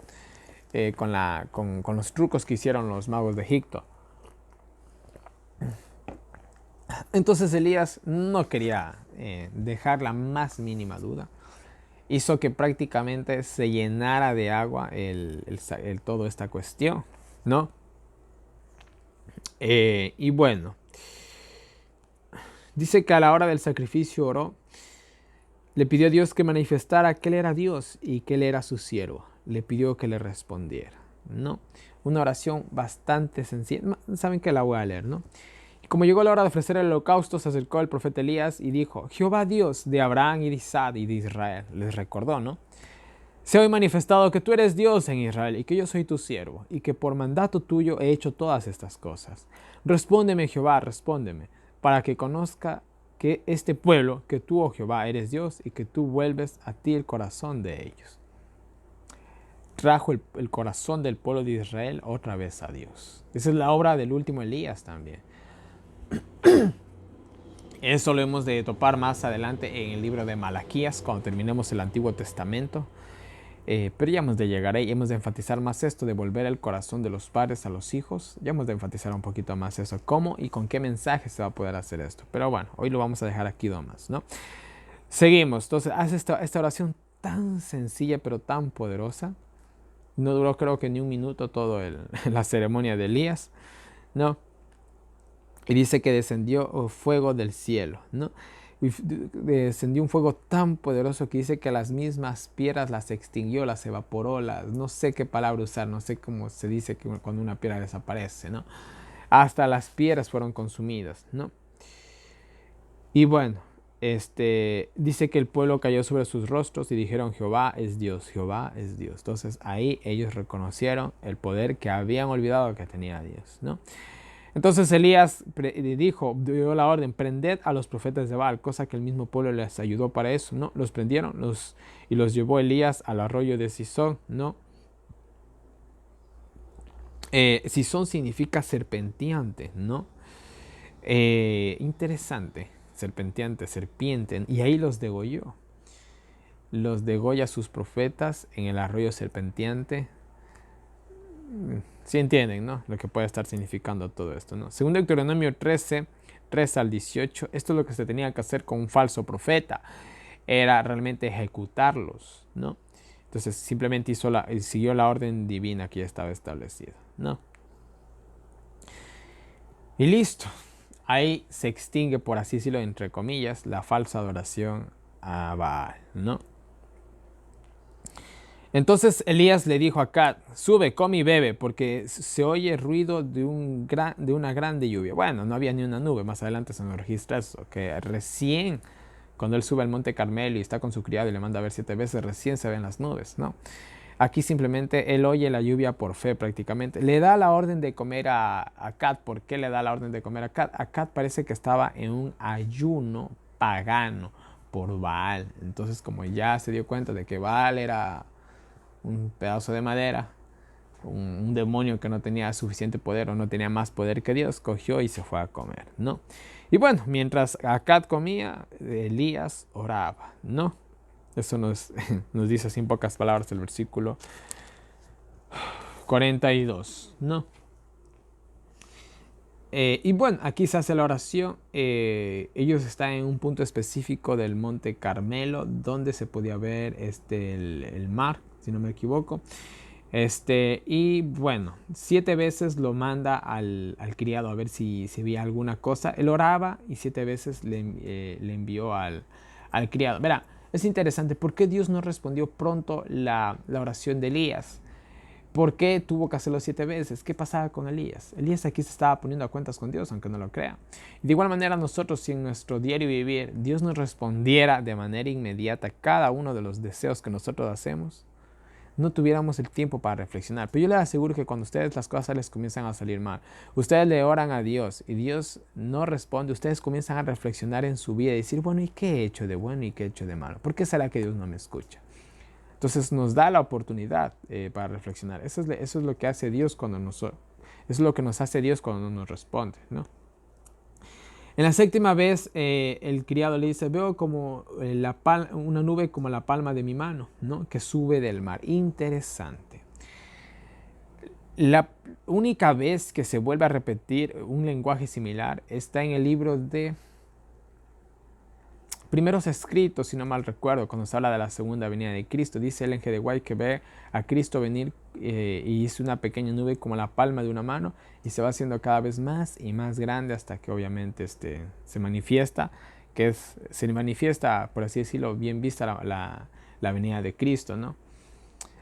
con los trucos que hicieron los magos de Egipto. Entonces Elías no quería dejar la más mínima duda. Hizo que prácticamente se llenara de agua toda esta cuestión, ¿no? Y bueno, dice que a la hora del sacrificio oró, le pidió a Dios que manifestara que Él era Dios y que Él era su siervo. Le pidió que le respondiera, ¿no? Una oración bastante sencilla. Saben que la voy a leer, ¿no? Y como llegó la hora de ofrecer el holocausto, se acercó el profeta Elías y dijo: Jehová Dios de Abraham y de Isaac y de Israel. Les recordó, ¿no? Se ha hoy manifestado que tú eres Dios en Israel y que yo soy tu siervo y que por mandato tuyo he hecho todas estas cosas. Respóndeme, Jehová, respóndeme, para que conozca que este pueblo, que tú, oh Jehová, eres Dios y que tú vuelves a ti el corazón de ellos. Trajo el corazón del pueblo de Israel otra vez a Dios. Esa es la obra del último Elías también. Eso lo hemos de topar más adelante en el libro de Malaquías, cuando terminemos el Antiguo Testamento. Pero ya hemos de llegar ahí, hemos de enfatizar más esto de volver el corazón de los padres a los hijos. Ya hemos de enfatizar un poquito más eso, cómo y con qué mensaje se va a poder hacer esto. Pero bueno, hoy lo vamos a dejar aquí nomás, ¿no? Seguimos, entonces hace esta oración tan sencilla pero tan poderosa. No duró creo que ni un minuto todo la ceremonia de Elías, ¿no? Y dice que descendió fuego del cielo, ¿no? Y descendió un fuego tan poderoso que dice que las mismas piedras las extinguió, las evaporó, no sé qué palabra usar, no sé cómo se dice que cuando una piedra desaparece, ¿no? Hasta las piedras fueron consumidas, ¿no? Y bueno, dice que el pueblo cayó sobre sus rostros y dijeron: Jehová es Dios, Jehová es Dios. Entonces ahí ellos reconocieron el poder que habían olvidado que tenía Dios, ¿no? Entonces Elías dio la orden: prended a los profetas de Baal, cosa que el mismo pueblo les ayudó para eso, ¿no? Los prendieron y los llevó Elías al arroyo de Sison, ¿no? Sison significa serpenteante, ¿no? Interesante, serpenteante, serpiente, y ahí los degolló. Los degolla a sus profetas en el arroyo serpenteante. Sí entienden, ¿no? Lo que puede estar significando todo esto, ¿no? Según Deuteronomio 13, 3 al 18, esto es lo que se tenía que hacer con un falso profeta. Era realmente ejecutarlos, ¿no? Entonces simplemente siguió la orden divina que ya estaba establecida, ¿no? Y listo. Ahí se extingue, por así decirlo, entre comillas, la falsa adoración a Baal, ¿no? Entonces Elías le dijo a Acab: sube, come y bebe, porque se oye ruido de una grande lluvia. Bueno, no había ni una nube, más adelante se nos registra eso, que recién, cuando él sube al monte Carmelo y está con su criado y le manda a ver 7 veces, recién se ven las nubes, ¿no? Aquí simplemente él oye la lluvia por fe prácticamente. Le da la orden de comer a Acab. ¿Por qué le da la orden de comer a Acab? Acab parece que estaba en un ayuno pagano por Baal. Entonces, como ya se dio cuenta de que Baal era un pedazo de madera, un demonio que no tenía suficiente poder o no tenía más poder que Dios, cogió y se fue a comer, ¿no? Y bueno, mientras Acab comía, Elías oraba, ¿no? Eso nos dice así en pocas palabras el versículo 42, ¿no? Y bueno, aquí se hace la oración. Ellos están en un punto específico del monte Carmelo, donde se podía ver el mar, si no me equivoco. Y bueno, 7 veces lo manda al criado a ver si veía alguna cosa. Él oraba y 7 veces le envió al criado. Verá, es interesante. ¿Por qué Dios no respondió pronto la oración de Elías? ¿Por qué tuvo que hacerlo 7 veces? ¿Qué pasaba con Elías? Elías aquí se estaba poniendo a cuentas con Dios, aunque no lo crea. De igual manera, nosotros, si en nuestro diario vivir Dios nos respondiera de manera inmediata cada uno de los deseos que nosotros hacemos, no tuviéramos el tiempo para reflexionar. Pero yo les aseguro que cuando ustedes las cosas les comienzan a salir mal, ustedes le oran a Dios y Dios no responde, ustedes comienzan a reflexionar en su vida y decir: bueno, ¿y qué he hecho de bueno y qué he hecho de malo? ¿Por qué será que Dios no me escucha? Entonces nos da la oportunidad para reflexionar. Eso es lo que hace Dios eso es lo que nos hace Dios cuando nos responde, ¿no? En la 7ª vez, el criado le dice: veo como una nube como la palma de mi mano, ¿no? Que sube del mar. Interesante. La única vez que se vuelve a repetir un lenguaje similar está en el libro de Primeros Escritos, si no mal recuerdo, cuando se habla de la segunda venida de Cristo. Dice Ellen G. de White que ve a Cristo venir y es una pequeña nube como la palma de una mano y se va haciendo cada vez más y más grande hasta que obviamente se manifiesta, se manifiesta, por así decirlo, bien vista la venida de Cristo, ¿no?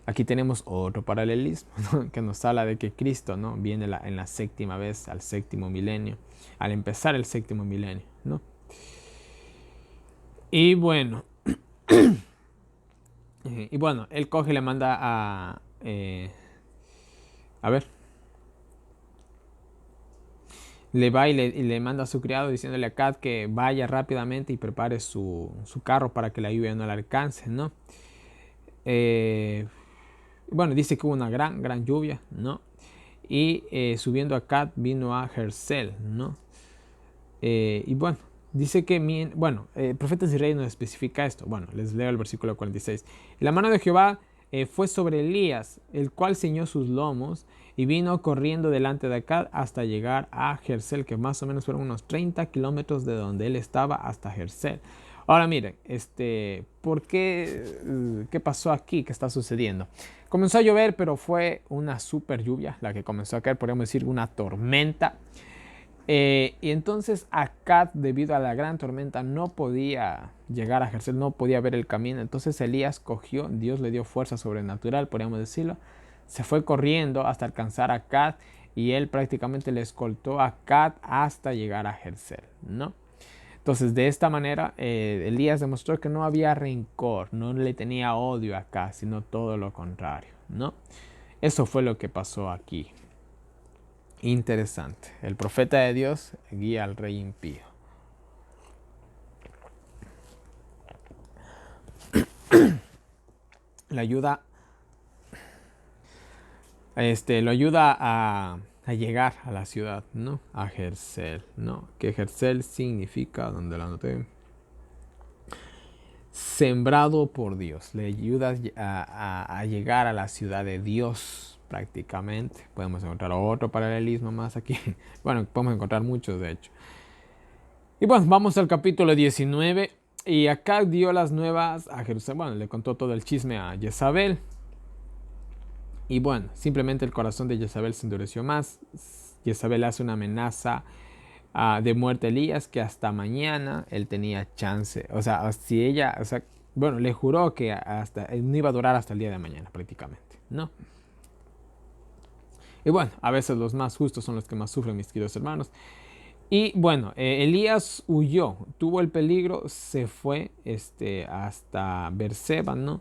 Aquí tenemos otro paralelismo, ¿no? Que nos habla de que Cristo, ¿no? Viene en la séptima vez, al séptimo milenio, al empezar el séptimo milenio, ¿no? Y bueno, él coge y le manda a ver, le va y le manda a su criado diciéndole a Kat que vaya rápidamente y prepare su carro para que la lluvia no le alcance, ¿no? Bueno, dice que hubo una gran lluvia, ¿no? Y subiendo a Kat vino a Jersel, ¿no? Y bueno, dice que, Profetas y Reyes nos especifica esto. Bueno, les leo el versículo 46. La mano de Jehová fue sobre Elías, el cual ceñó sus lomos y vino corriendo delante de Acad hasta llegar a Jersel, que más o menos fueron unos 30 kilómetros de donde él estaba hasta Jersel. Ahora miren, ¿por qué? ¿Qué pasó aquí? ¿Qué está sucediendo? Comenzó a llover, pero fue una super lluvia la que comenzó a caer, podríamos decir una tormenta. Y entonces Acad, debido a la gran tormenta, no podía llegar a Jersel, no podía ver el camino. Entonces Elías cogió, Dios le dio fuerza sobrenatural, podríamos decirlo. Se fue corriendo hasta alcanzar a Acad y él prácticamente le escoltó a Acad hasta llegar a Jersel, ¿no? Entonces de esta manera Elías demostró que no había rencor, no le tenía odio a Acad, sino todo lo contrario, ¿no? Eso fue lo que pasó aquí. Interesante. El profeta de Dios guía al rey impío. Le ayuda, lo ayuda a llegar a la ciudad, ¿no? A Jersel, ¿no? Que Jersel significa, donde lo anoté, sembrado por Dios. Le ayuda a llegar a la ciudad de Dios, prácticamente. Podemos encontrar otro paralelismo más aquí. Bueno, podemos encontrar muchos, de hecho. Y bueno, vamos al capítulo 19. Y acá dio las nuevas a Jerusalén. Bueno, le contó todo el chisme a Jezabel. Y bueno, simplemente el corazón de Jezabel se endureció más. Jezabel hace una amenaza de muerte a Elías, que hasta mañana él tenía chance. O sea, si ella, o sea, bueno, le juró que no iba a durar hasta el día de mañana prácticamente, ¿no? Y bueno, a veces los más justos son los que más sufren, mis queridos hermanos. Y bueno, Elías huyó, tuvo el peligro, se fue hasta Berseba, ¿no?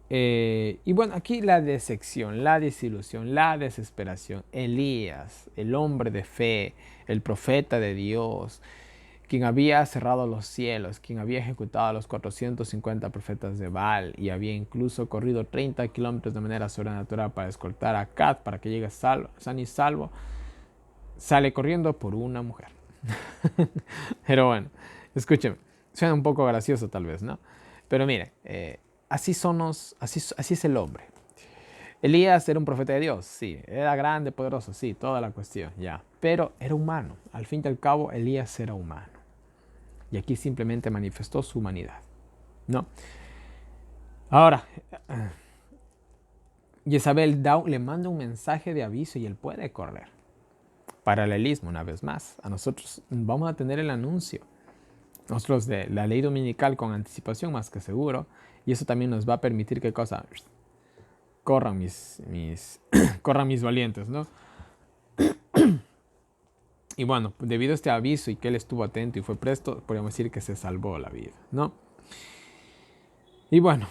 Y bueno, aquí la decepción, la desilusión, la desesperación. Elías, el hombre de fe, el profeta de Dios, quien había cerrado los cielos, quien había ejecutado a los 450 profetas de Baal y había incluso corrido 30 kilómetros de manera sobrenatural para escoltar a Acad para que llegue sano y salvo, sale corriendo por una mujer. Pero bueno, escúcheme, suena un poco gracioso tal vez, ¿no? Pero mire, así es el hombre. Elías era un profeta de Dios, sí, era grande, poderoso, sí, toda la cuestión, ya. Pero era humano, al fin y al cabo Elías era humano. Y aquí simplemente manifestó su humanidad, ¿no? Ahora, Jezabel le manda un mensaje de aviso y él puede correr. Paralelismo, una vez más. A nosotros vamos a tener el anuncio. Nosotros de la ley dominical con anticipación más que seguro. Y eso también nos va a permitir que cosa corran corran mis valientes, ¿no? Y bueno, debido a este aviso y que él estuvo atento y fue presto, podríamos decir que se salvó la vida, ¿no? Y bueno.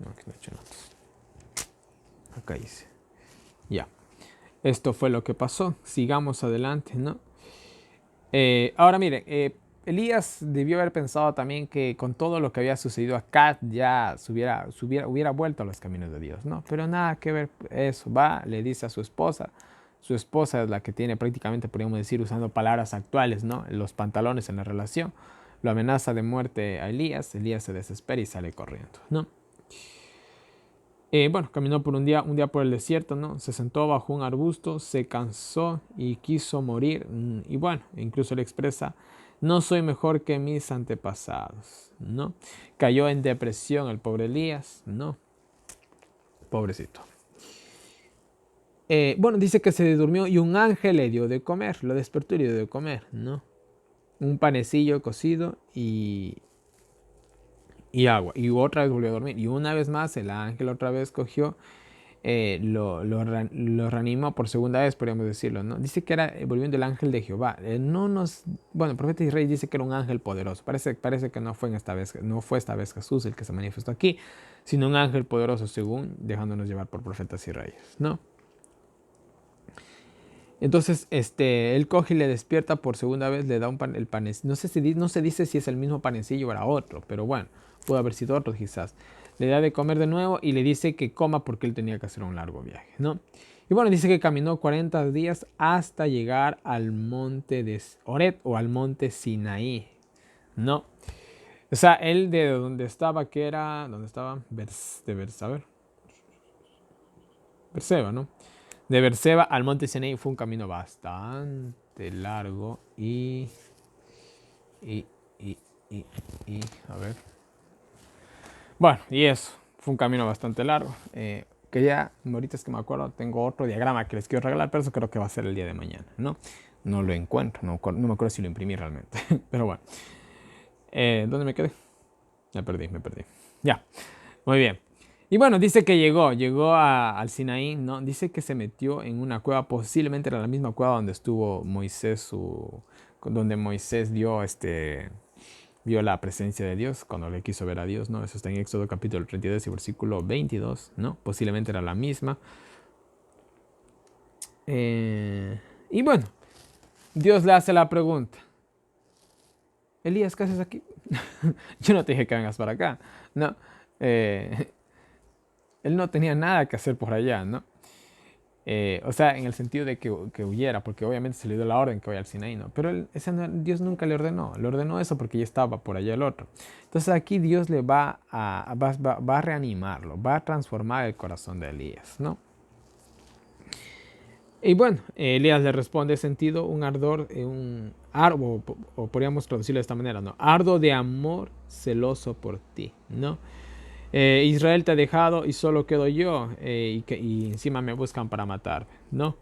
No, aquí no he hecho notas. Acá hice. Ya. Esto fue lo que pasó. Sigamos adelante, ¿no? Ahora miren, Elías debió haber pensado también que con todo lo que había sucedido acá ya hubiera vuelto a los caminos de Dios, ¿no? Pero nada que ver eso. Va, le dice a su esposa. Su esposa es la que tiene prácticamente, podríamos decir, usando palabras actuales, ¿no? Los pantalones en la relación. Lo amenaza de muerte a Elías. Elías se desespera y sale corriendo, ¿no? Bueno, caminó por un día por el desierto, ¿no? Se sentó bajo un arbusto, se cansó y quiso morir. Y bueno, incluso le expresa, no soy mejor que mis antepasados, ¿no? Cayó en depresión el pobre Elías, ¿no? Pobrecito. Bueno, dice que se durmió y un ángel le dio de comer, lo despertó y le dio de comer, ¿no? Un panecillo cocido y agua. Y otra vez volvió a dormir. Y una vez más el ángel otra vez cogió, lo reanimó por segunda vez, podríamos decirlo, ¿no? Dice que era volviendo el ángel de Jehová. Bueno, el profeta Israel dice que era un ángel poderoso. Parece que no fue esta vez Jesús el que se manifestó aquí, sino un ángel poderoso, según dejándonos llevar por profetas y reyes, ¿no? Entonces, él coge y le despierta por segunda vez, le da el panecillo. No se dice si es el mismo panecillo o era otro, pero bueno, pudo haber sido otro quizás. Le da de comer de nuevo y le dice que coma porque él tenía que hacer un largo viaje, ¿no? Y bueno, dice que caminó 40 días hasta llegar al monte de Oret o al monte Sinaí, ¿no? O sea, él de donde estaba, ¿dónde estaba? Berseba, ¿no? De Berseba al monte Sinaí fue un camino bastante largo y, y, y, a ver. Bueno, y eso, fue un camino bastante largo. Que ya, ahorita es que me acuerdo, tengo otro diagrama que les quiero regalar, pero eso creo que va a ser el día de mañana, ¿no? No lo encuentro, no me acuerdo si lo imprimí realmente, pero bueno. ¿Dónde me quedé? Me perdí. Ya, muy bien. Y bueno, dice que llegó al Sinaí, ¿no? Dice que se metió en una cueva, posiblemente era la misma cueva donde estuvo Moisés, donde Moisés vio la presencia de Dios, cuando le quiso ver a Dios, ¿no? Eso está en Éxodo capítulo 32 y versículo 22, ¿no? Posiblemente era la misma. Y bueno, Dios le hace la pregunta, Elías, ¿qué haces aquí? Yo no te dije que vengas para acá, ¿no? Él no tenía nada que hacer por allá, ¿no? O sea, en el sentido de que huyera, porque obviamente se le dio la orden que vaya al Sinaí, ¿no? Pero Dios nunca le ordenó eso porque ya estaba por allá el otro. Entonces aquí Dios le va a reanimarlo, va a transformar el corazón de Elías, ¿no? Y bueno, Elías le responde en sentido un ardor, un ardo, o podríamos traducirlo de esta manera, ¿no? Ardo de amor celoso por ti, ¿no? Israel te ha dejado y solo quedo yo, y encima me buscan para matarme, ¿no?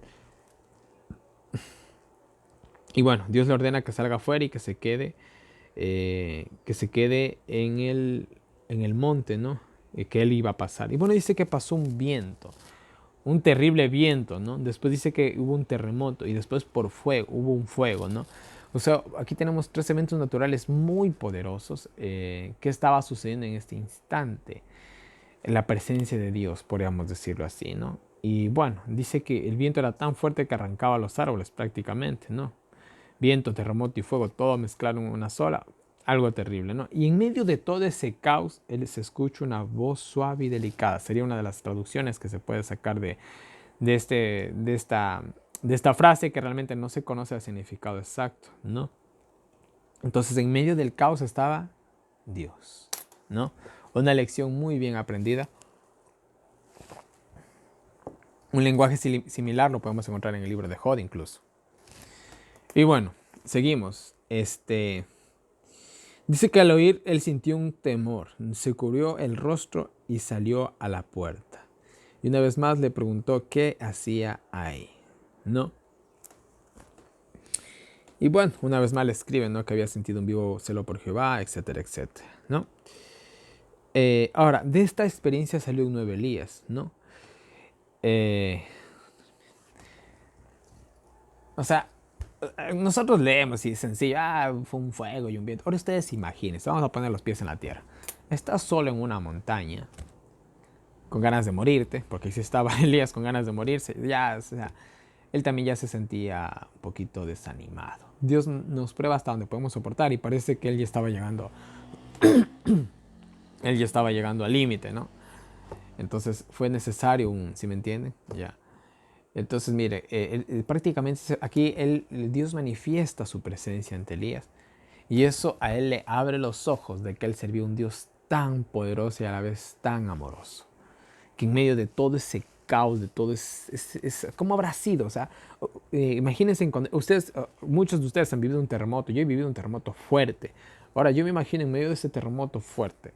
Y bueno, Dios le ordena que salga afuera y que se quede en el monte, ¿no? Que él iba a pasar. Y bueno, dice que pasó un viento, un terrible viento, ¿no? Después dice que hubo un terremoto y después hubo un fuego, ¿no? O sea, aquí tenemos tres eventos naturales muy poderosos que estaba sucediendo en este instante. La presencia de Dios, podríamos decirlo así, ¿no? Y bueno, dice que el viento era tan fuerte que arrancaba los árboles prácticamente, ¿no? Viento, terremoto y fuego, todo mezclado en una sola, algo terrible, ¿no? Y en medio de todo ese caos, él se escucha una voz suave y delicada. Sería una de las traducciones que se puede sacar de esta frase que realmente no se conoce el significado exacto, ¿no? Entonces, en medio del caos estaba Dios, ¿no? Una lección muy bien aprendida. Un lenguaje similar lo podemos encontrar en el libro de Job incluso. Y bueno, seguimos. Dice que al oír él sintió un temor, se cubrió el rostro y salió a la puerta. Y una vez más le preguntó qué hacía ahí, ¿no? Y bueno, una vez más le escribe, ¿no? Que había sentido un vivo celo por Jehová, etcétera, etcétera, ¿no? Ahora, de esta experiencia salió un nuevo Elías, ¿no? O sea, nosotros leemos y es sencillo, fue un fuego y un viento. Ahora ustedes imagínense, vamos a poner los pies en la tierra. Estás solo en una montaña, con ganas de morirte, porque si estaba Elías con ganas de morirse, ya, o sea, él también ya se sentía un poquito desanimado. Dios nos prueba hasta donde podemos soportar y parece que él ya estaba llegando, al límite, ¿no? Entonces fue necesario ¿sí me entienden? Ya. Entonces, mire, prácticamente aquí Dios manifiesta su presencia ante Elías. Y eso a él le abre los ojos de que él servía a un Dios tan poderoso y a la vez tan amoroso. que en medio de todo ese caos, de todo ¿cómo habrá sido? O sea, imagínense, ustedes, muchos de ustedes han vivido un terremoto, yo he vivido un terremoto fuerte. Ahora, yo me imagino en medio de ese terremoto fuerte,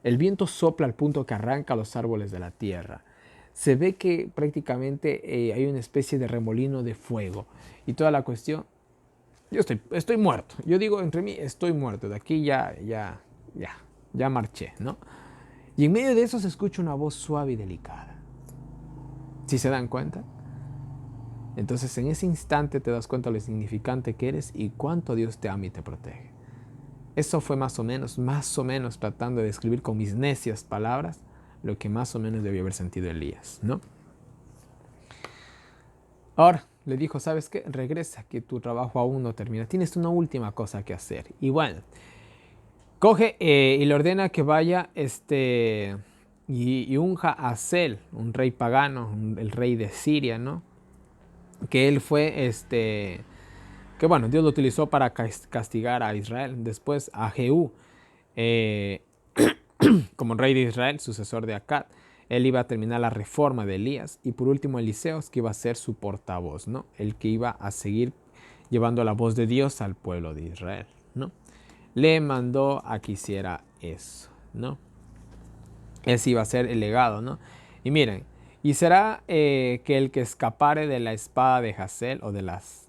el viento sopla al punto que arranca los árboles de la tierra. Se ve que prácticamente hay una especie de remolino de fuego y toda la cuestión. Yo estoy muerto. Yo digo entre mí, estoy muerto. De aquí ya marché, ¿no? Y en medio de eso se escucha una voz suave y delicada. ¿Sí se dan cuenta? Entonces en ese instante te das cuenta de lo insignificante que eres y cuánto Dios te ama y te protege. Eso fue más o menos tratando de describir con mis necias palabras lo que más o menos debió haber sentido Elías, ¿no? Ahora le dijo, ¿sabes qué? Regresa, que tu trabajo aún no termina. Tienes una última cosa que hacer. Y bueno, coge y le ordena que vaya y unja a Hazael, un rey pagano, el rey de Siria, ¿no? Que él fue, que bueno, Dios lo utilizó para castigar a Israel. Después a Jehú, eh, como rey de Israel, sucesor de Acab. Él iba a terminar la reforma de Elías. Y por último Eliseos, que iba a ser su portavoz, ¿no? El que iba a seguir llevando la voz de Dios al pueblo de Israel, ¿no? Le mandó a que hiciera eso, ¿no? Ese iba a ser el legado, ¿no? Y miren, y será que el que escapare de la espada de Hazael, o de las,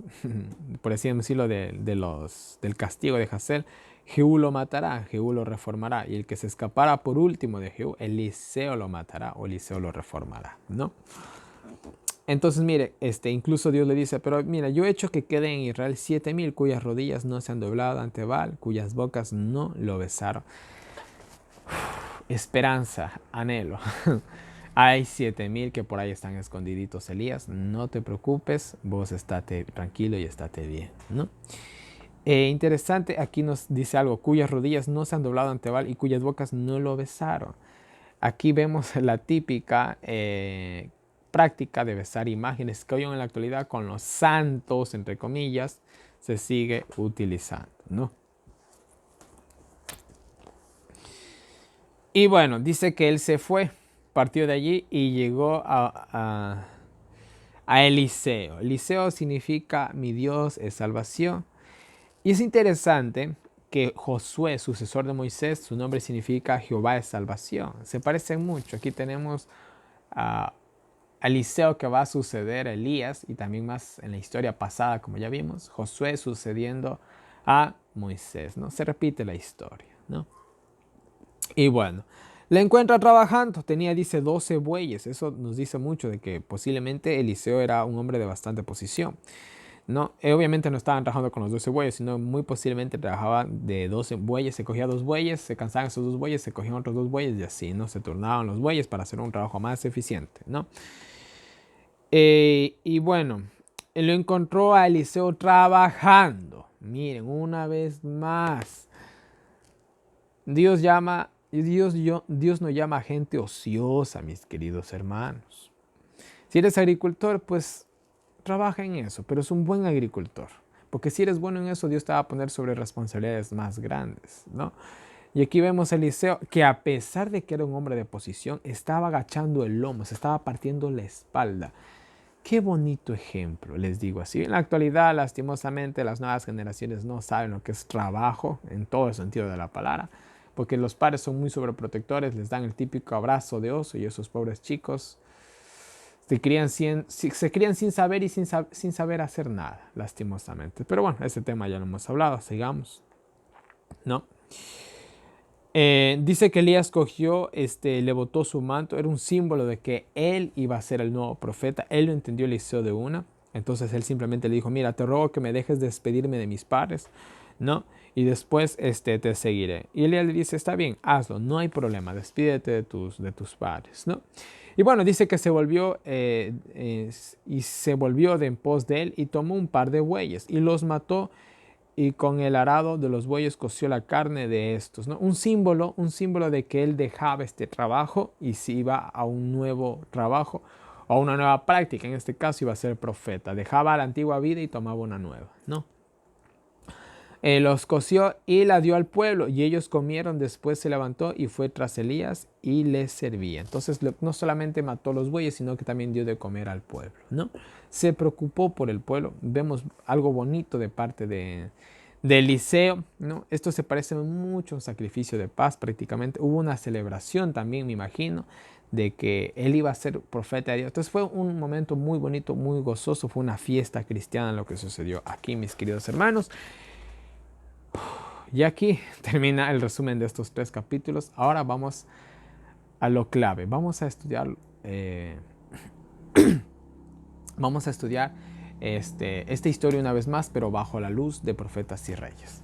por así decirlo, del castigo de Hazael, Jehú lo matará, Jehú lo reformará. Y el que se escapara por último de Jehú, Eliseo lo matará, o Eliseo lo reformará, ¿no? Entonces, mire, incluso Dios le dice, pero mira, yo he hecho que queden en Israel 7,000 cuyas rodillas no se han doblado ante Baal, cuyas bocas no lo besaron. Esperanza, anhelo. Hay 7,000 que por ahí están escondiditos, Elías. No te preocupes, vos estate tranquilo y estate bien, ¿no? Interesante, aquí nos dice algo, cuyas rodillas no se han doblado ante Baal y cuyas bocas no lo besaron. Aquí vemos la típica práctica de besar imágenes que hoy en la actualidad con los santos, entre comillas, se sigue utilizando, ¿no? Y bueno, dice que él se fue, partió de allí y llegó a Eliseo. Eliseo significa mi Dios es salvación. Y es interesante que Josué, sucesor de Moisés, su nombre significa Jehová es salvación. Se parecen mucho. Aquí tenemos a Eliseo que va a suceder a Elías y también más en la historia pasada, como ya vimos, Josué sucediendo a Moisés, ¿no? Se repite la historia, ¿no? Y bueno, le encuentra trabajando, tenía, dice, 12 bueyes. Eso nos dice mucho de que posiblemente Eliseo era un hombre de bastante posición, ¿no? Obviamente no estaban trabajando con los 12 bueyes, sino muy posiblemente trabajaban de 12 bueyes, se cogía 2 bueyes, se cansaban esos 2 bueyes, se cogían otros 2 bueyes y así, ¿no? Se turnaban los bueyes para hacer un trabajo más eficiente, ¿no? Y bueno, lo encontró a Eliseo trabajando. Miren, una vez más, Dios no llama a gente ociosa, mis queridos hermanos. Si eres agricultor, pues trabaja en eso, pero es un buen agricultor. Porque si eres bueno en eso, Dios te va a poner sobre responsabilidades más grandes, ¿no? Y aquí vemos a Eliseo que a pesar de que era un hombre de posición, estaba agachando el lomo, se estaba partiendo la espalda. Qué bonito ejemplo, les digo así. En la actualidad, lastimosamente, las nuevas generaciones no saben lo que es trabajo en todo el sentido de la palabra, porque los padres son muy sobreprotectores, les dan el típico abrazo de oso y esos pobres chicos se crían sin saber y sin saber hacer nada, lastimosamente. Pero bueno, ese tema ya lo hemos hablado, sigamos, ¿no? Dice que Elías cogió, le botó su manto, era un símbolo de que él iba a ser el nuevo profeta. Él lo entendió Eliseo de una. Entonces él simplemente le dijo, mira, te ruego que me dejes despedirme de mis padres, ¿no? Y después te seguiré. Y Elías le dice, está bien, hazlo, no hay problema, despídete de tus padres, ¿no? Y bueno, dice que se volvió y se volvió de en pos de él y tomó un par de bueyes y los mató y con el arado de los bueyes coció la carne de estos, ¿no? Un símbolo de que él dejaba este trabajo y se iba a un nuevo trabajo o a una nueva práctica. En este caso iba a ser profeta. Dejaba la antigua vida y tomaba una nueva, ¿no? los coció y la dio al pueblo, y ellos comieron. Después se levantó y fue tras Elías y les servía. Entonces no solamente mató los bueyes, sino que también dio de comer al pueblo, ¿no? Se preocupó por el pueblo. Vemos algo bonito de parte de Eliseo, ¿no? Esto se parece mucho a un sacrificio de paz prácticamente. Hubo una celebración también, me imagino, de que él iba a ser profeta de Dios. Entonces fue un momento muy bonito, muy gozoso. Fue una fiesta cristiana lo que sucedió aquí, mis queridos hermanos. Y aquí termina el resumen de estos 3 capítulos. Ahora vamos a lo clave. Vamos a estudiar esta historia una vez más, pero bajo la luz de profetas y reyes.